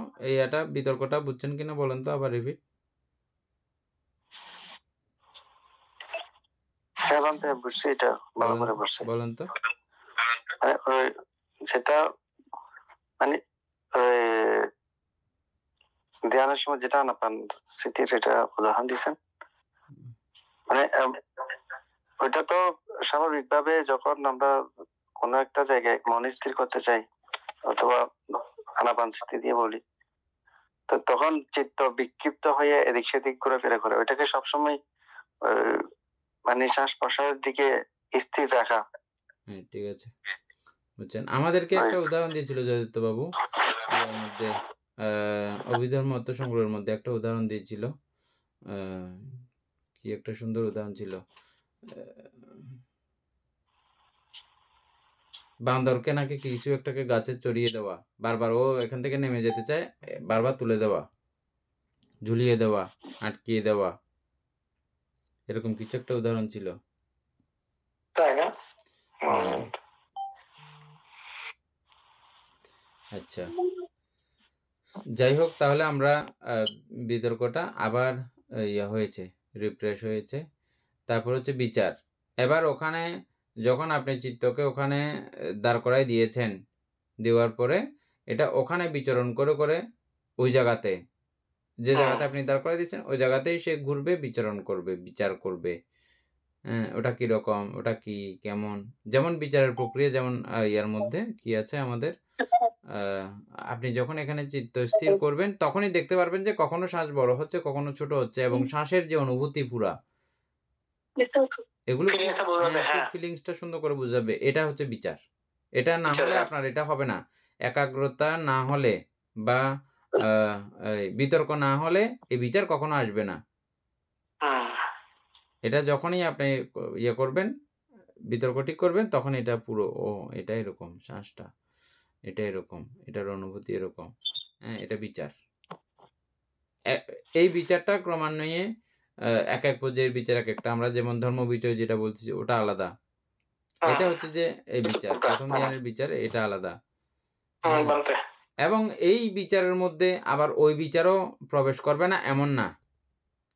এটা বিতর্কটা বুঝছেন কিনা বলেন তো আবার রিপিট। হ্যাঁ বান্তে বুঝছি, এটা ভালো করে বুঝছি। বলেন তো। ওই যেটা মানে ওই ধ্যানের সময় যেটা আনাপান স্মৃতির এটা উদাহরণ দিয়েছেন, মানে ওইটা তো স্বাভাবিকভাবে যখন আমরা কোনো একটা জায়গায় মন স্থির করতে চাই অথবা আনাপান স্মৃতি দিয়ে বলি, তো তখন চিত্ত বিক্ষিপ্ত হয়ে এদিক সেদিক ঘুরে করে ওইটাকে সবসময় মানে শ্বাস প্রশ্বাসের দিকে স্থির রাখা। হ্যাঁ, ঠিক আছে, বুঝছেন। আমাদেরকে একটা উদাহরণ দিয়েছিল জয়দত্ত বাবু ইয়ার মধ্যে, অভিধর্ম অর্থ সংগ্রহের মধ্যে একটা উদাহরণ দিয়েছিল। কি একটা সুন্দর উদাহরণ ছিল। বান্দরকে নাকি কিছু একটাকে গাছে চড়িয়ে দেওয়া, বারবার ও এখান থেকে নেমে যেতে চায়, বারবার তুলে দেওয়া, ঝুলিয়ে দেওয়া, আটকিয়ে দেওয়া, এরকম কিছু একটা উদাহরণ ছিল। তাই না? হ্যাঁ। আচ্ছা, যাই হোক, তাহলে আমরা বিতর্কটা আবার হয়েছে, রিফ্রেশ হয়েছে। তারপর হচ্ছে বিচার। এবার ওখানে যখন আপনি চিত্তকে ওখানে দাঁড় করাই দিয়েছেন, দেওয়ার পরে এটা ওখানে বিচরণ করে ওই জায়গাতে, যে জায়গাতে আপনি দাঁড় করাই দিয়েছেন ওই জায়গাতেই সে ঘুরবে, বিচরণ করবে, বিচার করবে। হ্যাঁ, ওটা কিরকম, ওটা কি, কেমন, যেমন বিচারের প্রক্রিয়া, যেমন ইয়ার মধ্যে কি আছে আমাদের, আপনি যখন এখানে চিত্ত স্থির করবেন তখনই দেখতে পারবেন যে কখনো শ্বাস বড় হচ্ছে, কখনো ছোট হচ্ছে, এবং শ্বাসের যে অনুভূতি পুরা, এগুলো খুব ফিলিংসটা বোঝাবে, খুব হ্যাঁ। ফিলিংসটা সুন্দর করে বুঝাবে। এটা হচ্ছে বিচার। এটা না বিচার, হলে হ্যাঁ। আপনার এটা হবে না। একাগ্রতা না হলে বা এই বিতর্ক না হলে এই বিচার কখনো আসবে না। হুম, এটা যখনই আপনি ইয়ে করবেন, বিতর্ক ঠিক করবেন, তখন এটা পুরো এটা এরকম, শ্বাসটা এটা এরকম, এটার অনুভূতি এরকম। হ্যাঁ, এটা বিচার। এই বিচারটা ক্রমান্বয়ে এক পর্যায়ের বিচার এক একটা। আমরা যেমন ধর্ম বিজয় যেটা বলছি ওটা আলাদা। এটা হচ্ছে যে এই বিচার, প্রথম ধ্যানের বিচার, এটা আলাদা। হ্যাঁ, বানতে। এবং এই বিচারের মধ্যে আবার ওই বিচারও প্রবেশ করবে না এমন না।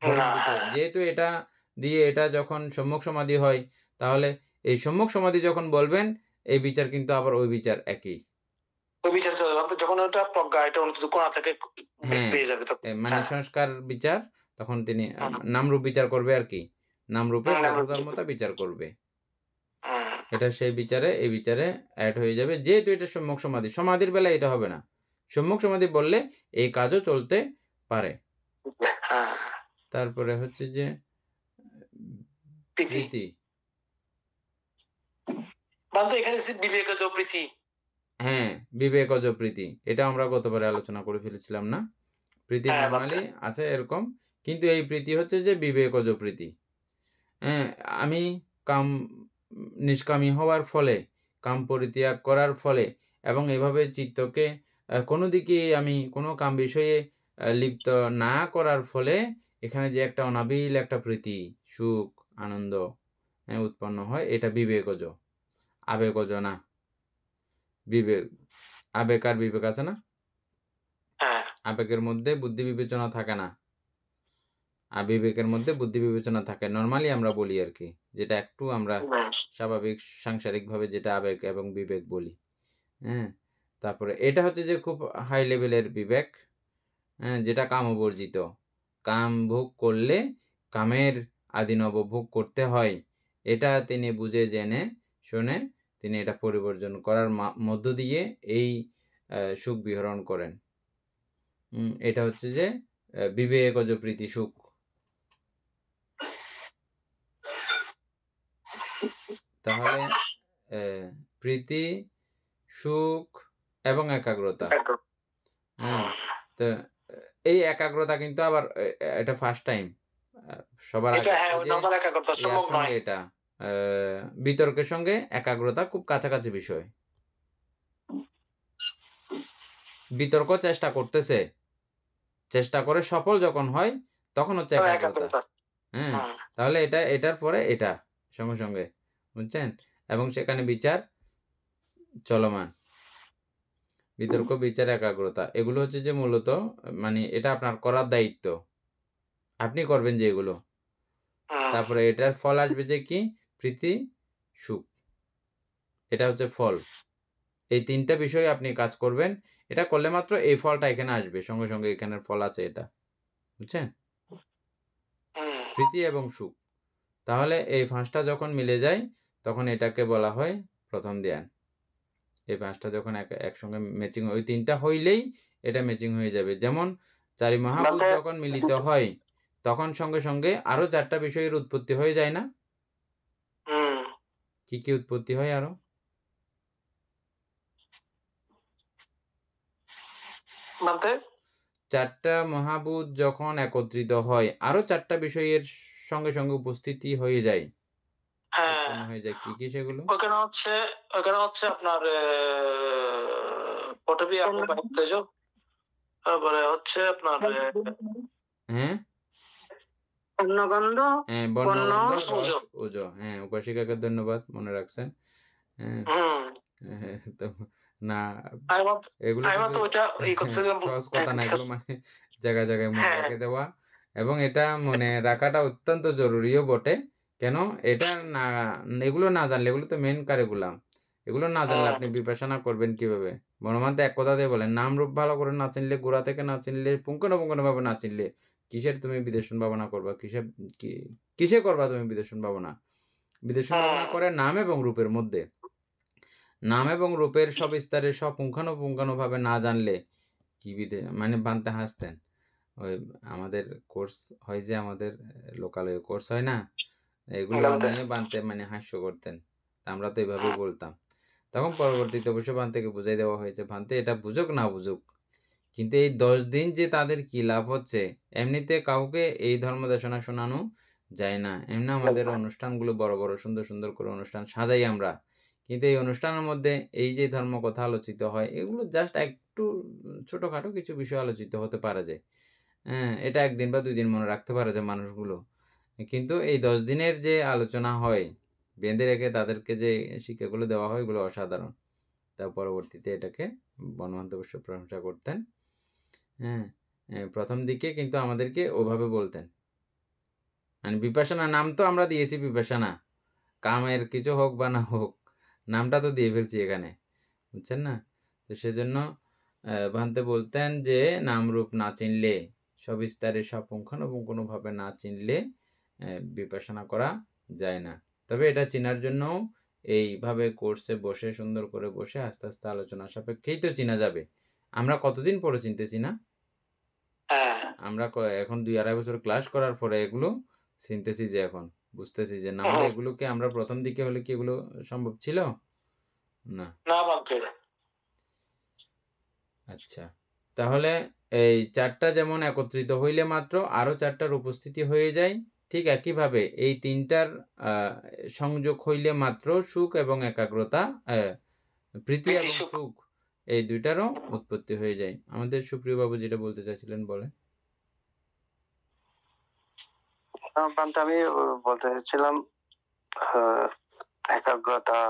ধর্ম না, বিচার হ্যাঁ। যেহেতু এটা দিয়ে এটা যখন সম্যক সমাধি হয়, তাহলে এই সম্যক সমাধি যখন বলবেন এই বিচার কিন্তু আবার ওই বিচার একই। ওই বিচার চলে যাবে। যখন ওটা প্রজ্ঞা, এটা অন্তত কোণা থেকে হ্যাঁ, পেয়ে যাবে তখন। মানে হ্যাঁ। সংস্কার বিচার, তখন তিনি হুম, নামরূপ বিচার করবে আর কি। নামরূপের আমরা যথার্থতা বিচার করবে। হুম, এটা সেই বিচারে এই বিচারে অ্যাড হয়ে যাবে, যেহেতু এটা সম্যক সমাধি। সমাধির বেলায় এটা হবে না। সম্যক সমাধি বললে এই কাজও চলতে পারে। হ্যাঁ। তারপরে হচ্ছে যে প্রীতি। প্রীতি। বানতে এখানে বিবেকজ প্রীতি। হ্যাঁ, বিবেকজ প্রীতি। এটা আমরা গতবারে আলোচনা করে ফেলেছিলাম না? প্রীতি হ্যাঁ, বানতে। নরমালি আছে এরকম। কিন্তু এই প্রীতি হচ্ছে যে বিবেকজ প্রীতি। হ্যাঁ, আমি কাম নিষ্কামী হওয়ার ফলে, কাম পরিত্যাগ করার ফলে এবং এভাবে চিত্তকে কোনো দিকে আমি কোনো কাম বিষয়ে লিপ্ত না করার ফলে এখানে যে একটা অনাবিল একটা প্রীতি, সুখ, আনন্দ উৎপন্ন হয়, এটা বিবেকজ। আবেগজ না। বিবেক, আবেগ আর বিবেক আছে না? হ্যাঁ। আবেগের মধ্যে বুদ্ধি বিবেচনা থাকে না। আর বিবেকের মধ্যে বুদ্ধি বিবেচনা থাকে। নরমালি আমরা বলি আরকি। যেটা একটু আমরা স্বাভাবিক সাংসারিকভাবে যেটা আবেগ এবং বিবেক বলি। হ্যাঁ? তারপরে এটা হচ্ছে যে খুব হাই লেভেলের বিবেক, হ্যাঁ? যেটা কামবর্জিত। কাম ভোগ করলে কামের আদিনব ভোগ করতে হয়। এটা তিনি বুঝে জেনে শুনে তিনি এটা পরিবর্জন করার মধ্য দিয়ে এই সুখ বিহরণ করেন। এটা হচ্ছে যে বিবেকজ প্রীতি সুখ। তাহলে প্রীতি, সুখ এবং একাগ্রতা। হ্যাঁ, তো এই একাগ্রতা কিন্তু আবার এটা ফার্স্ট টাইম। সবার এটা আগে হ্যাঁ এই ওই যে নর্মাল একাগ্রতা ইয়ার সম্ভব সঙ্গে নয়। এটা বিতর্কের সঙ্গে একাগ্রতা খুব কাছাকাছি বিষয়। বিতর্ক চেষ্টা করতেছে, চেষ্টা করে সফল যখন হয় তখন হচ্ছে একাগ্রতা। একাগ্রতা। হ্যাঁ, হুম। তাহলে এটার পরে এটা সঙ্গে সঙ্গে, বুঝছেন? এবং সেখানে বিচার চলমান। বিতর্ক, বিচার, একাগ্রতা এগুলো হচ্ছে যে মূলত মানে এটা আপনার করার দায়িত্ব, আপনি করবেন যে এগুলো। হুম। তারপরে এটার ফল আসবে যে কি? প্রীতি, সুখ। এটা হচ্ছে ফল। এই ৩টা বিষয়ে আপনি কাজ করবেন। এটা করলে মাত্র এই ফলটা এখানে আসবে। সঙ্গে সঙ্গে এখানের ফল আছে এটা। বুঝছেন? হুম। প্রীতি এবং সুখ। তাহলে এই ৫টা যখন মিলে যায় তখন এটাকে বলা হয় প্রথম ধ্যান। এই ৫টা যখন একসঙ্গে ম্যাচিং, ওই ৩টা হইলেই এটা ম্যাচিং হয়ে যাবে। যেমন ৪ই মহাভূত বান্তে যখন মিলিত হয় তখন সঙ্গে সঙ্গে আরো ৪টা বিষয়ের উৎপত্তি হয়ে যায় না? হুম। কি কি উৎপত্তি হয় আরো? বান্তে ৪টা মহাভূত যখন একত্রিত হয় আরো ৪টা বিষয়ের সঙ্গে সঙ্গে উপস্থিতি হয়ে যায়, হ্যাঁ উৎপন্ন হয়ে যায়। কি কি সেগুলো? ওখানে হচ্ছে আপনার পটবী আহু বায়ু তেজ, তারপরে হচ্ছে আপনার হ্যাঁ, বর্ণগন্ধ, হ্যাঁ, বর্ণ, বর্ণগন্ধ, রস, ওজো। ওজো। হ্যাঁ, উপাসিকাকে ধন্যবাদ, মনে রাখছেন। হ্যাঁ, হুম। হ্যাঁ, তো না, আইমাত এগুলো কিন্তু তো ওইটা এই করছিলাম। সহজ কথা না, ঠিক এগুলো আছে। মানে জায়গায় জায়গায় মনে হ্যাঁ। রেখে দেওয়া, এবং এটা মনে রাখাটা অত্যন্ত জরুরিও বটে। কেন? এটা না, এগুলো না জানলে, এগুলো তো মেন কারিকুলাম, এগুলো না জানলে আপনি বিপাসনা করবেন কিভাবে? বনমান্তে এক কথা দিয়ে বলেন, নাম রূপ ভালো করে না চিনলে, গোড়া থেকে না চিনলে, পুঙ্খানুপুঙ্খানুভাবে না চিনলে কিসের তুমি বিদেশন ভাবনা করবা? কিসে করবা তুমি বিদেশন ভাবনা? বিদেশন ভাবনা করে নাম এবং রূপের মধ্যে। নাম এবং রূপের সবিস্তারে পুঙ্খানুপুঙ্খানুভাবে না জানলে কি মানে বানতে হাসতেন। ওই আমাদের কোর্স হয় যে, আমাদের লোকালয়ে কোর্স হয় না, এগুলো বান্তে। নিয়ে বানতে মানে হাস্য করতেন। তা আমরা তো এভাবেই বলতাম। তখন পরবর্তীতে অবশ্য বানতেকে বুঝাই দেওয়া হয়েছে, বানতে এটা বুঝুক না বুঝুক, কিন্তু এই 10 দিন যে তাদের কি লাভ হচ্ছে, এমনিতে কাউকে এই ধর্ম দেশনা শোনানো যায় না। এমনি আমাদের অনুষ্ঠানগুলো বড় বড় সুন্দর সুন্দর করে অনুষ্ঠান সাজাই আমরা, কিন্তু এই অনুষ্ঠানের মধ্যে এই যে ধর্ম কথা আলোচিত হয়, এগুলো জাস্ট একটু ছোটখাটো কিছু বিষয় আলোচিত হতে পারে যে, হ্যাঁ, এটা 1 দিন বা 2 দিন মনে রাখতে পারে যে মানুষগুলো। কিন্তু এই 10 দিনের যে আলোচনা হয়, বেঁধে রেখে তাদেরকে যে শিক্ষাগুলো দেওয়া হয়, এগুলো অসাধারণ। তার পরবর্তীতে এটাকে বনমান্ত অবশ্য প্রশংসা করতেন। হ্যাঁ, প্রথম দিকে কিন্তু আমাদেরকে ওভাবে বলতেন। মানে বিপাশানা নাম তো আমরা দিয়েছি বিপাশানা, কামের কিছু হোক বা না হোক, নামটা তো দিয়ে ফেলছি এখানে, বুঝছেন না? তো সেজন্য ভান্তে বলতেন যে নাম রূপ না চিনলে, সবিস্তারে পুঙ্খানুপুঙ্খানুভাবে না চিনলে বিপাশানা করা যায় না। তবে এটা চিনার জন্য এইভাবে কোর্সে বসে, সুন্দর করে বসে আস্তে আস্তে আলোচনা সাপেক্ষেই তো চিনা যাবে। আমরা কতদিন পরে চিনতেছি না? আমরা এখন 2-2.5 বছর ক্লাস করার পরে এগুলো চিনতেছি, যে এখন বুঝতেছি যে না হলে এগুলোকে আমরা প্রথম দিকে হলে কি এগুলো সম্ভব ছিল না। না বান্তে। আচ্ছা, তাহলে এই 4টা যেমন একত্রিত হইলে মাত্র আরো 4টার উপস্থিতি হয়ে যায়, ঠিক একইভাবে এই 3টার সংযোগ হইলে মাত্র সুখ এবং একাগ্রতা, প্রীতি এবং সুখ, এই 2টারও উৎপত্তি হয়ে যায়। আমাদের সুপ্রিয় বাবু যেটা বলতে চাইছিলেন বলেন। বান্তে আমি বলতে চাচ্ছিলাম একাগ্রতা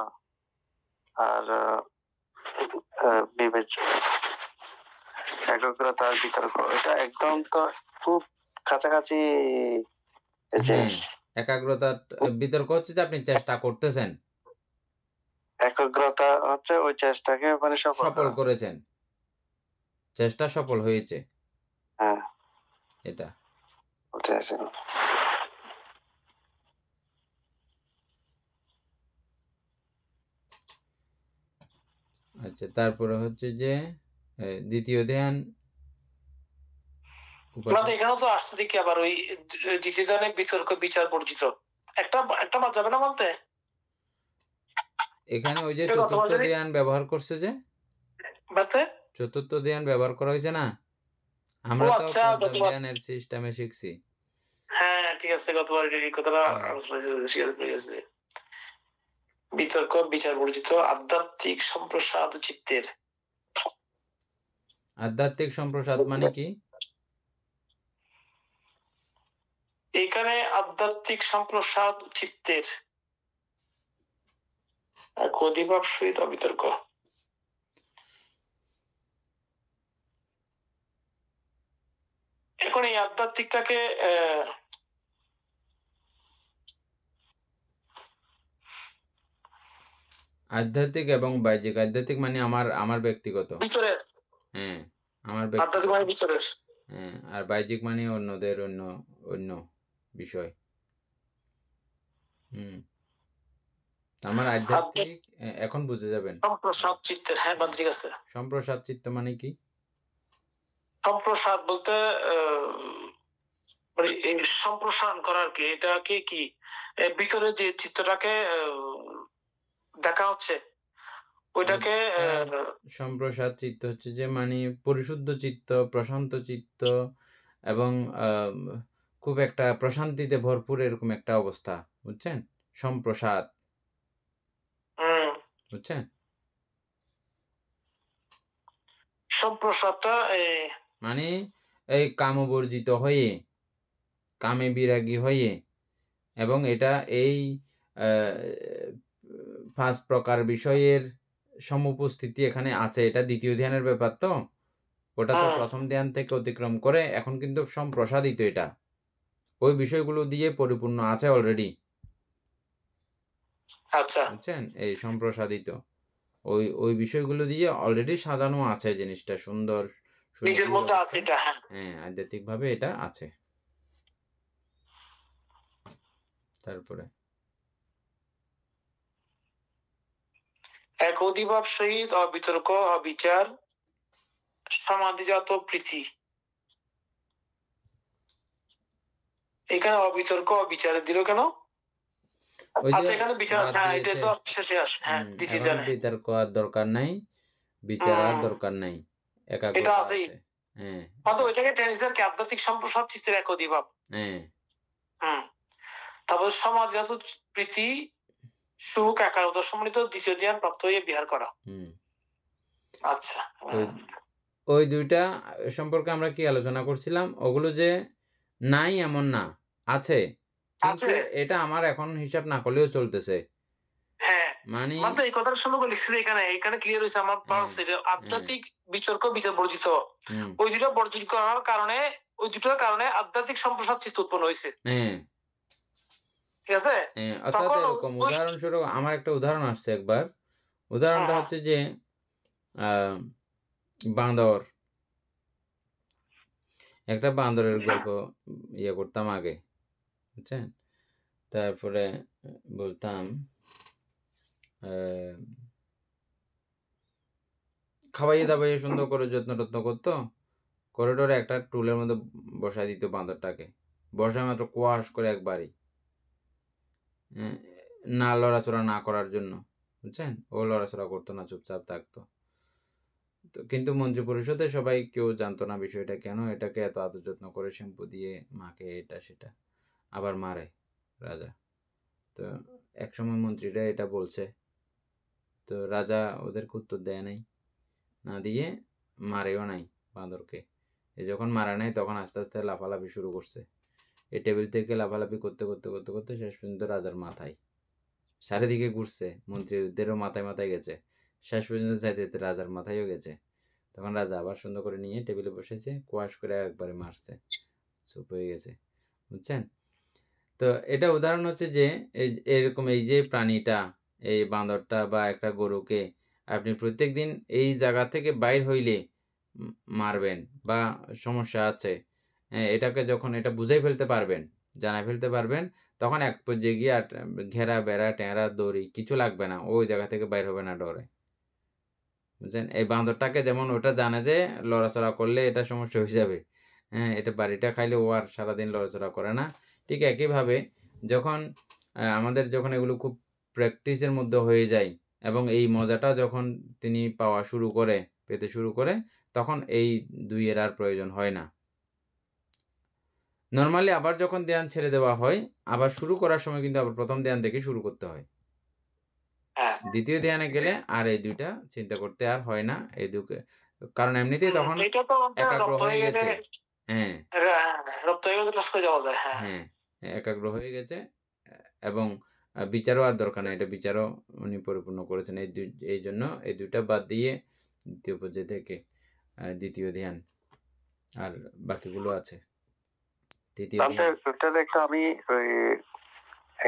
আর একাগ্রতা আর বিতর্ক, এটা একদম তো খুব কাছাকাছি জিনিস। একাগ্রতা বিতর্ক হচ্ছে যে আপনি চেষ্টা করতেছেন, একাগ্রতা হচ্ছে ওই চেষ্টাকে মানে সফল করেছেন, চেষ্টা সফল হয়েছে, হ্যাঁ এটা। আচ্ছা, তারপরে হচ্ছে যে দ্বিতীয় ধ্যান, এখানেও তো আসছে দেখি আবার ওই দ্বিতীয় ধ্যানে বিতর্ক বিচার বর্জিত, একটা বাদ যাবে না বলতে। এখানে ওই যে চতুর্থ ধ্যান ব্যবহার করছে যে, চতুর্থ ধ্যান ব্যবহার করা হয়েছে না, আমরা তো পঞ্চম ধ্যানের সিস্টেমে শিখছি। হ্যাঁ ঠিক আছে, গতবার এই কথাটা হুম। আলোচনা হয়েছে। বিতর্ক বিচার বর্জিত আধ্যাত্মিক সম্প্রসাদ চিত্তের। আধ্যাত্মিক সম্প্রসাদ মানে কি? এখানে আধ্যাত্মিক সম্প্রসাদ চিত্তের এক অধিভাব সহিত বিতর্ক। এখন এই আধ্যাত্মিকটাকে আধ্যাত্মিক এবং বাহ্যিক। আধ্যাত্মিক মানে আমার ব্যক্তিগত, ভিতরের, হ্যাঁ আমার আধ্যাত্মিক ব্যক্তিগত, মানে ভিতরের। হ্যাঁ, আর বাহ্যিক মানে অন্যদের অন্য বিষয়। আমার আধ্যাত্মিক এখন বুঝে যাবেন। সম্প্রসাদ চিত্তের, হ্যাঁ বাদ ঠিক আছে। সম্প্রসাদ চিত্ত মানে কি? সম্প্রসাদ বলতে মানে এই সম্প্রসারণ করার কি, এটাকে কি ভিতরে যে চিত্রটাকে দেখা হচ্ছে ওইটাকে সম্প্রসাদ চিত্ত হচ্ছে যে মানে পরিশুদ্ধ চিত্ত, প্রশান্ত চিত্ত এবং খুব একটা প্রশান্তিতে ভরপুর এরকম একটা অবস্থা, বুঝছেন? সম্প্রসাদ, বুঝছেন? সম্প্রসাদটা মানে এই কামবর্জিত হয়ে, কামে বিরাগী হয়ে, এবং এটা এই 5 প্রকার বিষয়ের সমুপস্থিতি এখানে আছে। এটা দ্বিতীয় ধ্যানের ব্যাপার তো। ওটা তো প্রথম ধ্যান থেকে অতিক্রম করে এখন কিন্তু সম্প্রসাদিত এটা। ওই বিষয়গুলো দিয়ে পরিপূর্ণ আছে অলরেডি। আচ্ছা, বুঝছেন? এই সম্প্রসাদিত। ওই বিষয়গুলো দিয়ে অলরেডি সাজানো আছে জিনিসটা, সুন্দর নিজের মধ্যে আছে এটা। হ্যাঁ, আধ্যাত্মিকভাবে এটা আছে। তারপরে এক অধিভাব সহিত অবিতর্ক অবিচার সমাধিজাত প্রীতি। এখানে অবিতর্ক অবিচারে দিল কেন? আচ্ছা, এখানে বিচার আছে, হ্যাঁ এটা তো শেষে আসে। হ্যাঁ দ্বিতীয় ধ্যানে বিতর্ক আর দরকার নাই, বিচার আর দরকার নাই, একাগ্রতা এটা আছে। আছেই। হ্যাঁ, অত ওইটাকে টেনিসের কি আধ্যাত্মিক সম্প্রসাদ চিত্তের এক অধিভাব। হ্যাঁ, তারপর সমাজজাত প্রীতি সুখ একাগ্রতা সম্মিলিত দ্বিতীয় ধ্যান প্রাপ্ত হয়ে বিহার করা। আচ্ছা, ওই দুইটা সম্পর্কে আমরা কি আলোচনা করছিলাম? ওগুলো যে নাই এমন না, আছে, কিন্তু এটা আমার এখন হিসাব না করলেও চলতেছে। হ্যাঁ, মানে এই কথাটা শুনে লিখছি এখানে ক্লিয়ার হয়েছে আমার বলছে আধ্যাত্মিক বিতর্ক বিচার বর্জিত। ওই দুটো বর্জিত করার কারণে, ওই দুটোর কারণে আধ্যাত্মিক সম্প্রসাদ চিত্ত উৎপন্ন হয়েছে। ঠিক আছে? অর্থাৎ এরকম উদাহরণস্বরূপ আমার একটা উদাহরণ আসছে একবার। উদাহরণটা হচ্ছে যে বাঁদর, একটা বাঁদরের গল্প করতাম আগে, বুঝছেন? তারপরে বলতাম খাওয়াইয়ে দাওয়াইয়ে সুন্দর করে যত্ন টত্ন করতো, করিডোরে একটা টুলের মধ্যে বসাই দিত বাঁদরটাকে, বসায় মাত্র কোয়াশ করে একবারই, না লড়াচড়া না করার জন্য, বুঝছেন? ও লড়াচড়া করতো না, চুপচাপ থাকতো। তো কিন্তু মন্ত্রী পরিষদে সবাই কেউ জানতো না বিষয়টা, কেন এটাকে এত আদর যত্ন করে শ্যাম্পু দিয়ে মাকে, এটা সেটা, আবার মারে রাজা। তো একসময় মন্ত্রীরা এটা বলছে, তো রাজা ওদেরকে উত্তর দেয় নাই, না দিয়ে মারেও নাই বাঁদরকে। যখন মারা নাই তখন আস্তে আস্তে লাফালাফি শুরু করছে, এই টেবিল থেকে লাফালাফি করতে করতে করতে করতে শেষ পর্যন্ত রাজার মাথায়, চারিদিকে ঘুরছে, মন্ত্রীদেরও মাথায় মাথায় গেছে, শেষ পর্যন্ত চাইতে রাজার মাথায়ও গেছে। তখন রাজা আবার সুন্দর করে নিয়ে টেবিলে বসেছে, কোয়াশ করে একবারে মারছে, চুপ হয়ে গেছে, বুঝছেন? তো এটা উদাহরণ হচ্ছে যে এরকম এই যে প্রাণীটা, এই বাঁদরটা বা একটা গরুকে আপনি প্রত্যেকদিন এই জায়গা থেকে বাইর হইলে মারবেন বা সমস্যা আছে, এটাকে যখন এটা বুঝাই ফেলতে পারবেন, জানাই ফেলতে পারবেন, তখন এক পর্যায়ে গিয়ে ঘেরা বেড়া টেঁড়া দড়ি কিছু লাগবে না, ওই জায়গা থেকে বাইর হবে না ডরে, বুঝছেন? এই বাঁদরটাকে যেমন ওটা জানে যে লড়াচড়া করলে এটা সমস্যা হয়ে যাবে, এটা বাড়িটা খাইলে ও আর সারাদিন লড়াচড়া করে না। ঠিক একইভাবে যখন আমাদের যখন এগুলো খুব প্র্যাকটিসের মধ্যে হয়ে যায় এবং এই মজাটা যখন তিনি পেতে শুরু করে, তখন এই দুইয়ের আর প্রয়োজন হয় না। নর্মালি আবার যখন ধ্যান ছেড়ে দেওয়া হয়, আবার শুরু করার সময় কিন্তু আবার প্রথম ধ্যান থেকে শুরু করতে হয়। হ্যাঁ দ্বিতীয় ধ্যানে গেলে আর এই দুইটা চিন্তা করতে আর হয় না। এই দুকে কারণ এমনিতেই তখন এটা তো আমাদের একাগ্র রপ্ত হয়ে হয়ে গেলে গেছে। হ্যাঁ, রপ্ত হয়ে গেলে নষ্ট যাওয়া যায়। হ্যাঁ হ্যাঁ, একাগ্র হয়ে গেছে এবং বিচারও আর দরকার নাই। এটা বিচারও উনি পরিপূর্ণ করেছেন। এই জন্য এই দুইটা বাদ দিয়ে দ্বিতীয় পর্যায় থেকে দ্বিতীয় ধ্যান আর বাকিগুলো আছে। তৃতীয় তাহলে ধ্যান। ওটার একটা আমি ওই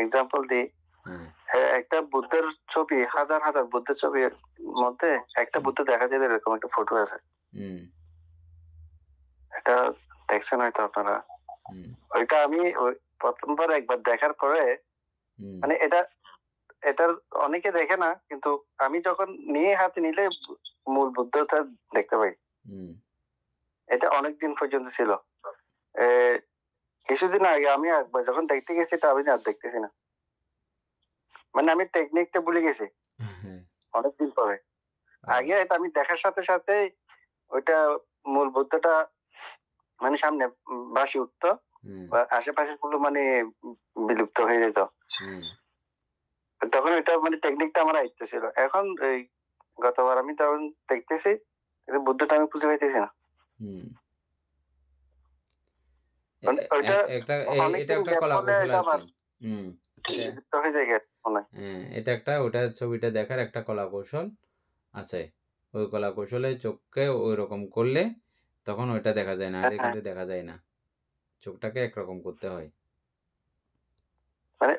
এক্সাম্পল দিই। হ্যাঁ, একটা বুদ্ধের ছবি, হাজার হাজার বুদ্ধের ছবির মধ্যে একটা বুদ্ধ দেখা যায় এরকম একটা ফটো আছে। হুম, এটা দেখছেন হয়তো আপনারা। হুম, ওইটা আমি প্রথমবার একবার দেখার পরে হুম, মানে এটার অনেকে দেখে না, কিন্তু আমি যখন নিয়ে হাতে নিলে মূল বুদ্ধটা দেখতে পাই। হুম, এটা অনেকদিন পর্যন্ত ছিল। কিছুদিন আগে আমি একবার যখন দেখতে গেছি, এটা আমি আর দেখতেছি না। মানে আমি টেকনিকটা ভুলে গেছি হ্যাঁ, অনেকদিন পরে। আগে এটা আমি দেখার সাথে সাথে ওইটা মূল বুদ্ধটা মানে সামনে ভাসি উঠতো, হুম, বা আশেপাশে গুলো মানে বিলুপ্ত হয়ে যেত। হুম, তখন ওইটা মানে টেকনিকটা আমার আয়ত্ত ছিল। এখন এই গতবার আমি তখন দেখতেছি কিন্তু বুদ্ধটা আমি খুঁজে পাইতেছি না। হুম। মানে ওইটা এটা অনেকদিন একটা গ্যাপ কলা হলে কৌশল এটা আর কি। আবার হুম, এটা বিলুপ্ত হয়ে যায় মনে হয়। এটা একটা ওটা ছবিটা দেখার একটা কলা কৌশল আছে। ওই কলা কৌশলে চোখকে ওই রকম করলে তখন ওইটা দেখা যায় না, আরে হ্যাঁ, কিন্তু দেখা যায় না। চোখটাকে একরকম করতে হয়। মানে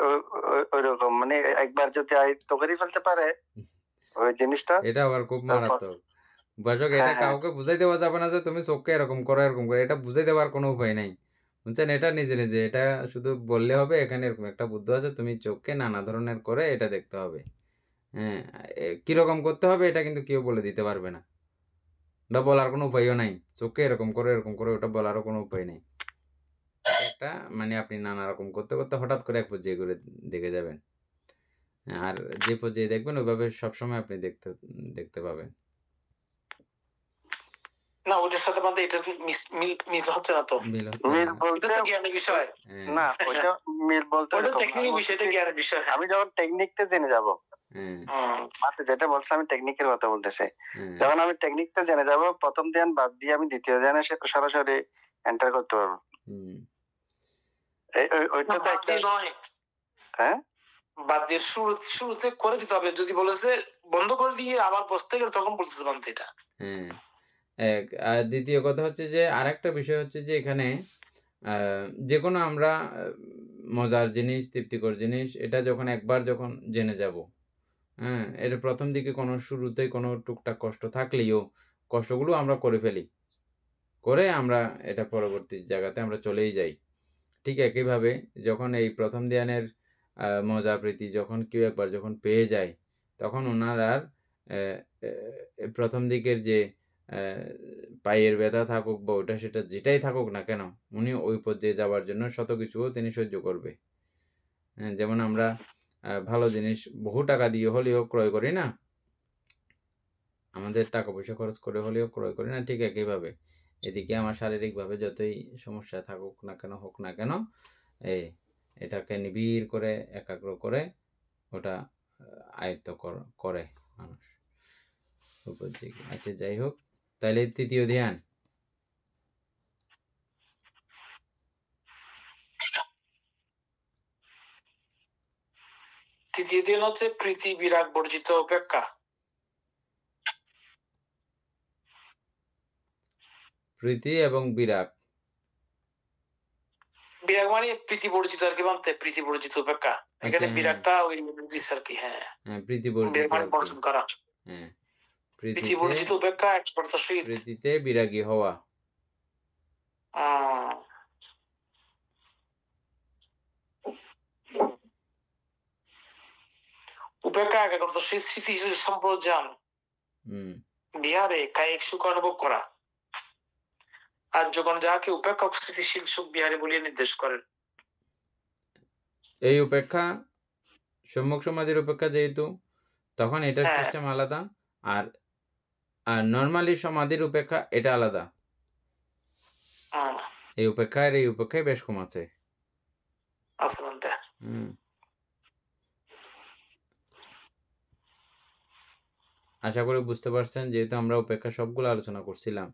ওইরকম মানে একবার যদি আয়ত্ত করে ফেলতে পারে ওই জিনিসটা, এটা আবার খুব তারপর মারাত্মক। দর্শক, এটা হ্যাঁ হ্যাঁ কাউকে বুঝাই দেওয়া যাবে না যে তুমি চোখকে এরকম করো এরকম করো, এটা বুঝাই দেওয়ার কোনো উপায় নাই। বুঝছেন, এটা নিজে নিজে এটা শুধু বললে হবে এখানে এরকম একটা বুদ্ধ আছে, তুমি চোখকে নানা ধরনের করে এটা দেখতে হবে। হ্যাঁ, কিরকম করতে হবে এটা কিন্তু কেউ বলে দিতে পারবে না, ওটা বলার কোনো উপায়ও নাই। চোখকে এরকম করে ওটা বলারও কোনো উপায় নেই। এটা একটা মানে আপনি নানা রকম করতে করতে হঠাৎ করে এক পর্যায়ে করে দেখে যাবেন। আর যে পর্যায়ে দেখবেন ওইভাবে সবসময় আপনি দেখতে পাবেন। না, ওইটার সাথে আমাদের এটা মিল হচ্ছে না তো। মিল হচ্ছে মিল না। এটা বলতে তো জ্ঞানের বিষয়। হ্যাঁ, না, ওইটা মিল বলতে ওটা এরকম না। টেকনিক্যাল বিষয়, এটা জ্ঞানের বিষয়। আমি যখন টেকনিকটা জেনে যাব, হ্যাঁ, মাত্র যেটা বলছে আমি টেকনিকের কথা বলতেছি। হ্যাঁ, যখন আমি টেকনিকটা জেনে যাব, প্রথম ধ্যান বাদ দিয়ে আমি দ্বিতীয় ধ্যানে সরাসরি এন্টার করতে পারবো। হুম, ওইটা তো বাদ একটা দিয়ে নয়, হ্যাঁ বাদ দিয়ে শুরুতে করে দিতে হবে। যদি বলেছে বন্ধ করে দিয়ে আবার বসতে গেলে তখন বলতেছে বান্ধ এটা। হ্যাঁ। আর দ্বিতীয় কথা হচ্ছে যে আরেকটা বিষয় হচ্ছে যে এখানে যেকোনো আমরা মজার জিনিস, তৃপ্তিকর জিনিস এটা যখন একবার যখন জেনে যাব, হ্যাঁ, এটা প্রথম দিকে কোনো শুরুতেই কোনো টুকটাক কষ্ট থাকলেও কষ্টগুলো আমরা করে ফেলি। করে আমরা এটা পরবর্তী জায়গাতে আমরা চলেই যাই। ঠিক একইভাবে যখন এই প্রথম ধ্যানের মজা প্রীতি যখন কেউ একবার যখন পেয়ে যায়, তখন ওনার আর প্রথম দিকের যে পায়ের ব্যথা থাকুক বা ওটা সেটা যেটাই থাকুক না কেন, উনি ওই পর্যায়ে যাওয়ার জন্য শত কিছুও তিনি সহ্য করবে। হ্যাঁ, যেমন আমরা ভালো জিনিস বহু টাকা দিয়ে হলেও ক্রয় করি না? আমাদের টাকা পয়সা খরচ করে হলেও ক্রয় করি না? ঠিক একইভাবে এদিকে আমার শারীরিকভাবে যতই সমস্যা থাকুক না কেন, হোক না কেন, এই এটাকে নিবিড় করে একাগ্র করে ওটা আয়ত্ত করে মানুষ উপর দিকে। আচ্ছা, যাই হোক, তাহলে তৃতীয় ধ্যান। তৃতীয় দিন হচ্ছে প্রীতি বিরাগ বর্জিত উপেক্ষা। প্রীতি এবং বিরাগ। বিরাগ মানে প্রীতি বর্জিত আর কি, মানতে প্রীতি বর্জিত উপেক্ষা। এখানে আচ্ছা, বিরাগটা ওই দিচ্ছে আর কি। হ্যাঁ, প্রীতি বিরাগ বর্জিত মানে আর কি। বর্জন করা। হ্যাঁ, প্রীতি বর্জিত উপেক্ষা একপ্রকার সহিত প্রীতিতে বিরাগী হওয়া। উপেক্ষা একাগ্রতা সেই স্মৃতি সম্প্রসারণ বিহারে কায়িক সুখ অনুভব করা। আর যখন যাহাকে উপেক্ষক স্থিতিশীল সুখ বিহারে বলিয়ে নির্দেশ করেন। এই উপেক্ষা সম্মুখ সমাধির উপেক্ষা যেহেতু, তখন এটার হ্যাঁ, সিস্টেম আলাদা। আর নর্মালি সমাধির উপেক্ষা এটা আলাদা। এই উপেক্ষায় বেশ কম আছে। আছে বলতে আশা করি বুঝতে পারছেন, যেহেতু আমরা উপেক্ষা সবগুলো আলোচনা করছিলাম।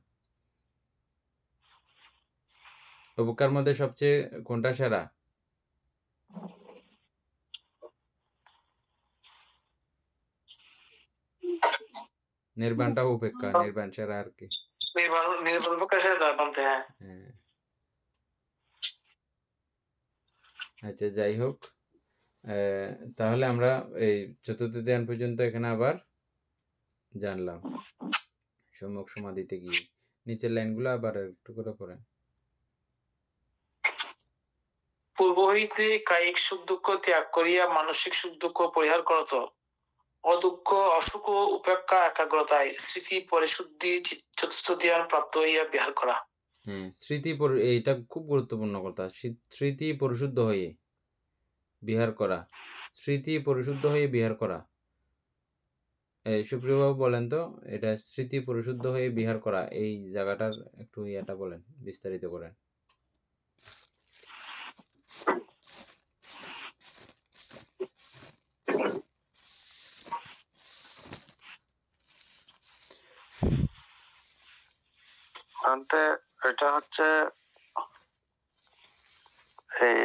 উপেক্ষার মধ্যে সবচেয়ে কোনটা সেরা? নির্বাণটা উপেক্ষা, নির্বাণ সেরা আর কি। নির্বাণ উপেক্ষা সেরা বলতে। হ্যাঁ, আচ্ছা যাই হোক, তাহলে আমরা এই চতুর্থ ধ্যান পর্যন্ত এখানে আবার জানলাম। সম্যক সমাধিতে গিয়ে নিচের লাইনগুলো আবার একটু করে পড়েন। পূর্ব হইতে কায়িক সুখ দুঃখ ত্যাগ করিয়া মানসিক সুখ দুঃখ পরিহার করত, অদুঃখ অসুখ উপেক্ষা একাগ্রতায় স্মৃতি পরিশুদ্ধি চতুর্থ ধ্যান প্রাপ্ত হইয়া বিহার করা। স্মৃতি, এইটা খুব গুরুত্বপূর্ণ কথা। স্মৃতি পরিশুদ্ধ হয়ে বিহার করা, স্মৃতি পরিশুদ্ধ হয়ে বিহার করা। সুপ্রিয়বাবু বলেন তো, এটা স্মৃতি পরিশুদ্ধ হয়ে বিহার করা, এই জায়গাটার একটু ইয়াটা বলেন, বিস্তারিত করেন। এটা হচ্ছে এই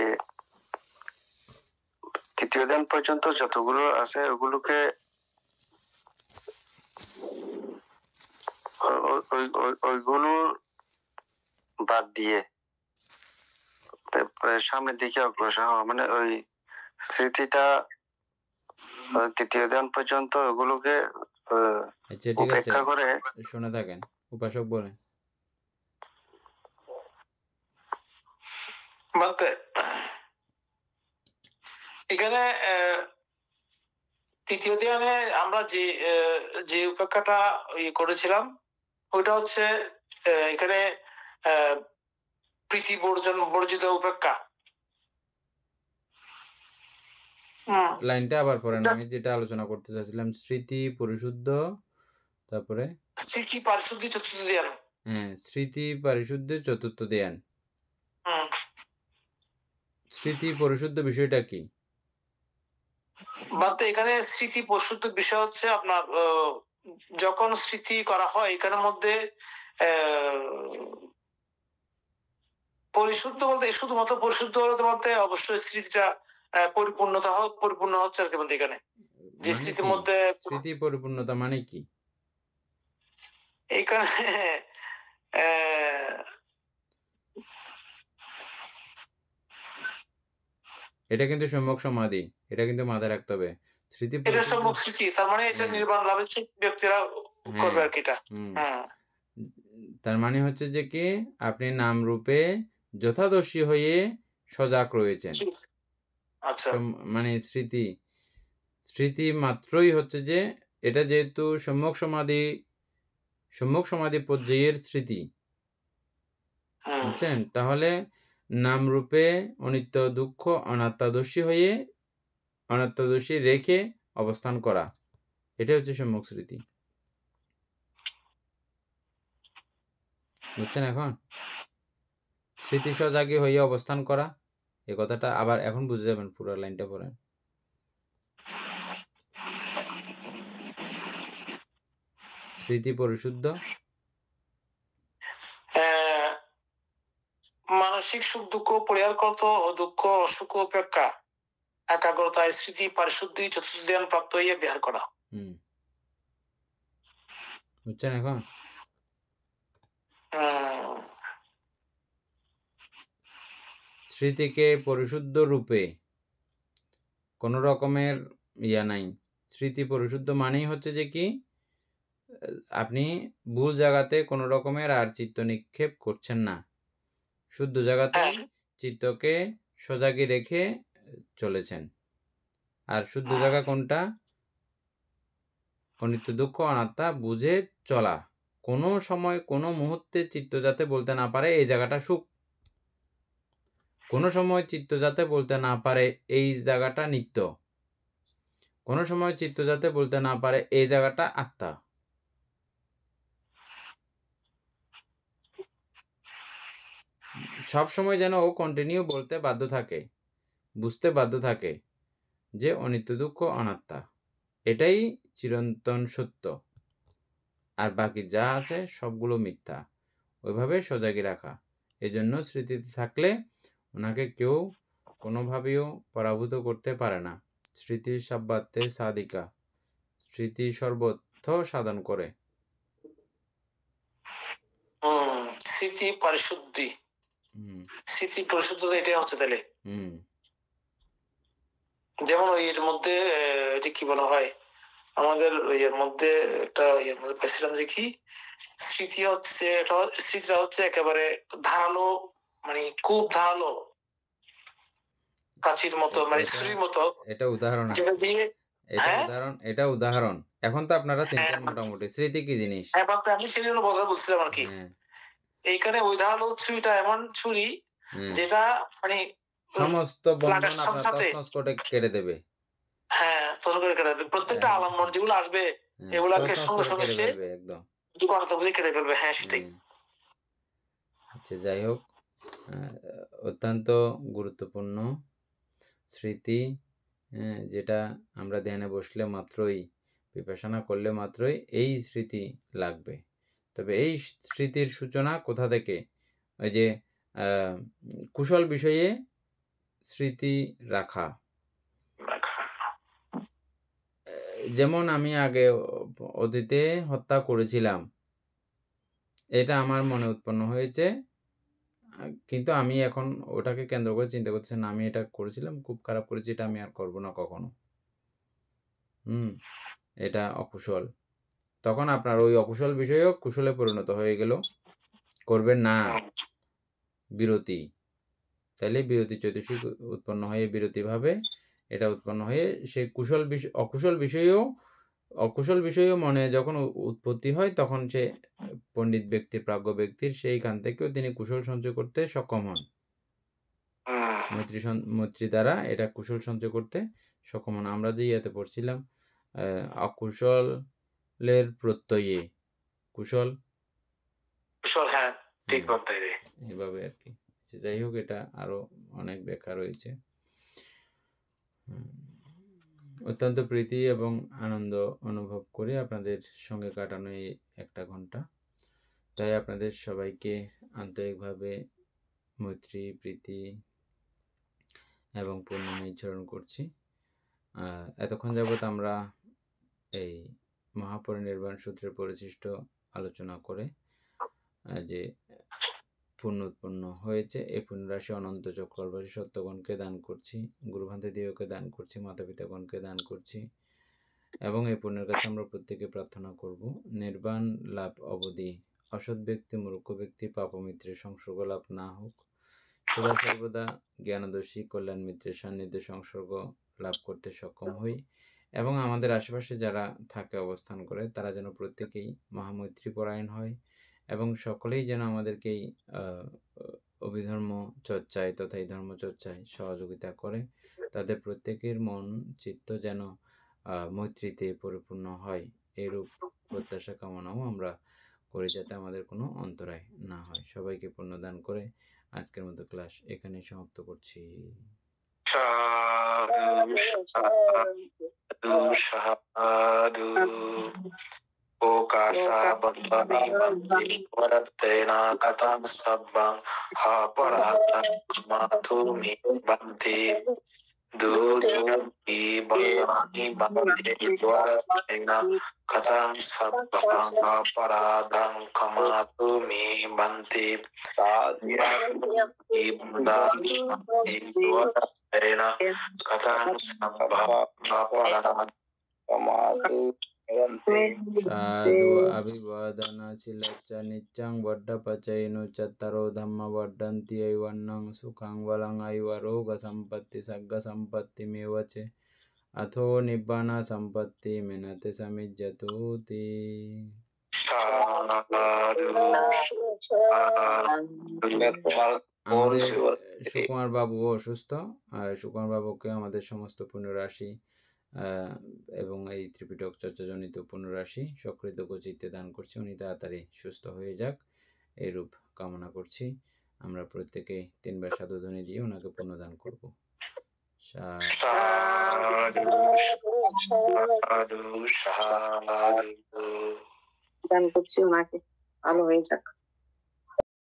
তৃতীয় ধ্যান পর্যন্ত যতগুলো আছে ওগুলোকে ওইগুলো বাদ দিয়ে সামনের দিকে অগ্রসর হওয়া, মানে ওই স্মৃতিটা তৃতীয় ধ্যান পর্যন্ত ওগুলোকে উপেক্ষা করে। শুনে থাকেন, উপাসক বলেন। এখানে তৃতীয় ধ্যানে আমরা যে উপেক্ষাটা করেছিলাম ওইটা হচ্ছে এখানে প্রীতি বর্জিত উপেক্ষা। লাইনটা আবার পড়েন, আমি যেটা আলোচনা করতে চাচ্ছিলাম। স্মৃতি পরিশুদ্ধ, তারপরে স্মৃতি পারিশুদ্ধি চতুর্থ ধ্যান। স্মৃতি পারিশুদ্ধ চতুর্থ ধ্যান। স্মৃতি পরিশুদ্ধ বিষয়টা কি? এখানে স্মৃতি পরিশুদ্ধ বিষয় হচ্ছে আপনার যখন স্মৃতি করা হয় এখানের মধ্যে পরিশুদ্ধ বলতে শুধুমাত্র পরিশুদ্ধ বলতে অবশ্যই স্মৃতিটা পরিপূর্ণ হচ্ছে আর কি বলতে। এখানে যে স্মৃতির মধ্যে স্মৃতি পরিপূর্ণতা মানে কি? এখানে এটা কিন্তু সম্যক সমাধি, এটা কিন্তু মাথায় রাখতে হবে। স্মৃতি, এটা সম্যক স্মৃতি, তার মানে এটা নির্বাণ লাভের ব্যক্তিরা করবে আর কি। এটা তার মানে হচ্ছে যে কি আপনি নাম রূপে যথাদর্শী হয়ে সজাগ রয়েছেন। আচ্ছা, মানে স্মৃতি মাত্রই হচ্ছে যে এটা যেহেতু সম্যক সমাধি পর্যায়ের স্মৃতি, বুঝছেন? তাহলে নাম রূপে অনিত্য দুঃখ অনাত্মদর্শী রেখে অবস্থান করা, এটা হচ্ছে সম্যক স্মৃতি। বুঝছেন? এখন স্মৃতি সজাগী হয়ে অবস্থান করা, এই কথাটা আবার এখন বুঝে যাবেন। পুরো লাইনটা পড়েন। স্মৃতি পরিশুদ্ধ, মানসিক সুখ দুঃখ পরিহার করত, দুঃখ অসুখ উপেক্ষা একাগ্রতায় স্মৃতি পারিশুদ্ধি চতুর্থ ধ্যান প্রাপ্ত হইয়া বিহার করা। বুঝছেন? এখন স্মৃতিকে পরিশুদ্ধ রূপে কোন রকমের নাই। স্মৃতি পরিশুদ্ধ মানেই হচ্ছে যে কি আপনি ভুল জায়গাতে কোন রকমের আর চিত্ত নিক্ষেপ করছেন না, শুদ্ধ জায়গাতে চিত্তকে সজাগী রেখে চলেছেন। আর শুদ্ধ জায়গা কোনটা? অনিত্য দুঃখ অনাত্মা বুঝে চলা। কোনো সময় কোনো মুহূর্তে চিত্ত যাতে বলতে না পারে এই জায়গাটা সুখ, কোনো সময় চিত্ত যাতে বলতে না পারে এই জায়গাটা নিত্য, কোনো সময় চিত্ত যাতে বলতে না পারে এই জায়গাটা আত্মা। সব সময় যেন ও কন্টিনিউ বলতে বাধ্য থাকে, বুঝতে বাধ্য থাকে যে অনিত্য দুঃখ অনাত্মা, এটাই চিরন্তন সত্য, আর বাকি যা আছে সবগুলো মিথ্যা। ওইভাবে সজাগি রাখা। এজন্য স্মৃতিতে থাকলে ওনাকে কেউ কোনোভাবেও পরাভূত করতে পারে না। স্মৃতি সাব্বাতে সাদিকা, স্মৃতি সর্বত্র সাধন করে। স্মৃতি পরিশুদ্ধি, স্মৃতি পরিশুদ্ধতা এটাই হচ্ছে তাহলে। যেমন ওই এর মধ্যে এটা কি বলা হয়, আমাদের এর মধ্যে একটা এর মধ্যে পাইছিলাম যে কি স্মৃতি হচ্ছে, এটা স্মৃতিটা হচ্ছে একেবারে ধারালো, মানে খুব ধারালো কাচির মতো, মানে ছুরির মতো। এটা উদাহরণ, যেটা দিয়ে এটা উদাহরণ। এখন তো আপনারা চিনতেন মোটামুটি স্মৃতি কি জিনিস। হ্যাঁ, আমি সেই জন্য বলছিলাম আর কি। এইখানে ওই ধারালো ছুরিটা এমন ছুরি যেটা মানে সমস্ত বন্ধন আপনার তছনছ করে কেটে দেবে। হ্যাঁ, তছনছ করে কেটে দেবে। প্রত্যেকটা আলম্বন যেগুলো আসবে এগুলাকে সঙ্গে সঙ্গে সে একদম কেটে ফেলবে। হ্যাঁ, সেটাই। আচ্ছা, যাই হোক, অত্যন্ত গুরুত্বপূর্ণ স্মৃতি, যেটা আমরা ধ্যানে বসলে মাত্রই, বিপাসনা করলে মাত্রই এই স্মৃতি লাগবে। তবে এই স্মৃতির সূচনা কোথা থেকে? ওই যে কুশল বিষয়ে স্মৃতি রাখা। যেমন আমি আগে অতীতে হত্যা করেছিলাম, এটা আমার মনে উৎপন্ন হয়েছে, কিন্তু আমি এখন ওটাকে কেন্দ্র করে চিন্তা করছি না, আমি এটা করেছিলাম, খুব খারাপ করেছি, এটা আমি আর করব না কখনো। এটা অকুশল। তখন আপনার ওই অকুশল বিষয়ও কুশলে পরিণত হয়ে গেল। করবেন না, বিরতি। তাইলে বিরতি চৈতসিক উৎপন্ন হয়ে বিরতি ভাবে এটা উৎপন্ন হয়ে সেই অকুশল বিষয়েও মনে যখন উৎপত্তি হয়, তখন সে পণ্ডিত ব্যক্তি, প্রাজ্ঞ ব্যক্তির সেইখান থেকেও তিনি কুশল সঞ্চয় করতে সক্ষম হন। মৈত্রী দ্বারা এটা কুশল সঞ্চয় করতে সক্ষম হন। আমরা যে ইয়েতে পড়ছিলাম, অকুশলের প্রত্যয়ে কুশল, হ্যাঁ, ঠিক বলতে এভাবে আর কি। যাই হোক, এটা আরো অনেক ব্যাখ্যা রয়েছে। অত্যন্ত প্রীতি এবং আনন্দ অনুভব করে আপনাদের সঙ্গে কাটানো এই 1 ঘন্টা। তাই আপনাদের সবাইকে আন্তরিকভাবে মৈত্রী, প্রীতি এবং পূর্ণ নির্ঝরণ করছি। এতক্ষণ যাবৎ আমরা এই মহাপরিনির্বাণ সূত্রের পরিশিষ্ট আলোচনা করে যে পুণ্য উৎপন্ন হয়েছে, এই পুণ্যরাশি অনন্ত চক্রবাসী সত্যগণকে দান করছি, গুরুভান্তেদিওকে দান করছি, মাতা পিতাগণকে দান করছি, এবং এই পুণ্যের কাছে আমরা প্রত্যেকে প্রার্থনা করব নির্বাণ লাভ অবধি অসৎ ব্যক্তি, মূর্খ ব্যক্তি, পাপমিত্রের সংসর্গ লাভ না হোক, সদা সর্বদা জ্ঞানদর্শী কল্যাণ মিত্রের সান্নিধ্যে সংসর্গ লাভ করতে সক্ষম হই, এবং আমাদের আশেপাশে যারা থাকে, অবস্থান করে, তারা যেন প্রত্যেকেই মহামৈত্রী পরায়ণ হয়, এবং সকলেই যেন আমাদেরকে অভিধর্ম চর্চায় তথা এই ধর্ম চর্চায় সহযোগিতা করে। তাদের প্রত্যেকের মন চিত্ত যেন মৈত্রীতে পরিপূর্ণ হয়, এরূপ প্রত্যাশা কামনাও আমরা করি, যাতে আমাদের কোনো অন্তরায় না হয়। সবাইকে পুণ্যদান করে আজকের মতো ক্লাস এখানেই সমাপ্ত করছি। Okasha bandhani bandi varatena katam sabbang ha parata matumi bandi dudyanti bandhani bandi varatena katam sabbang ha paradang kamatumi bandi dudyanti bandhani bandi varatena katam sabbang ha paradang kamatumi साधु अभिवादन शिलच्च नित्यं वड्डपचैनु चत्तरो धम्म वड्डन्ति ऐवन्नं सुखं वलं ऐवरोग संपत्ति सग्ग संपत्तिमेव च अथो निब्बान संपत्ति मिनते समिज्जतोति। আমাদের সুকুমার বাবু অসুস্থ, সুকুমার বাবুকে আমাদের সমস্ত পুণ্যরাশি এবং এই ত্রিপিটক চর্চাজনিত পুণ্যরাশি সকৃতজ্ঞ চিত্তে দান করছি, উনি তাড়াতাড়ি সুস্থ হয়ে যাক, এরূপ কামনা করছি। আমরা প্রত্যেকে 3 বার সাধুধ্বনি দিয়ে ওনাকে পুণ্যদান করব। সাধু দান করছি ওনাকে, ভালো হয়ে যাক।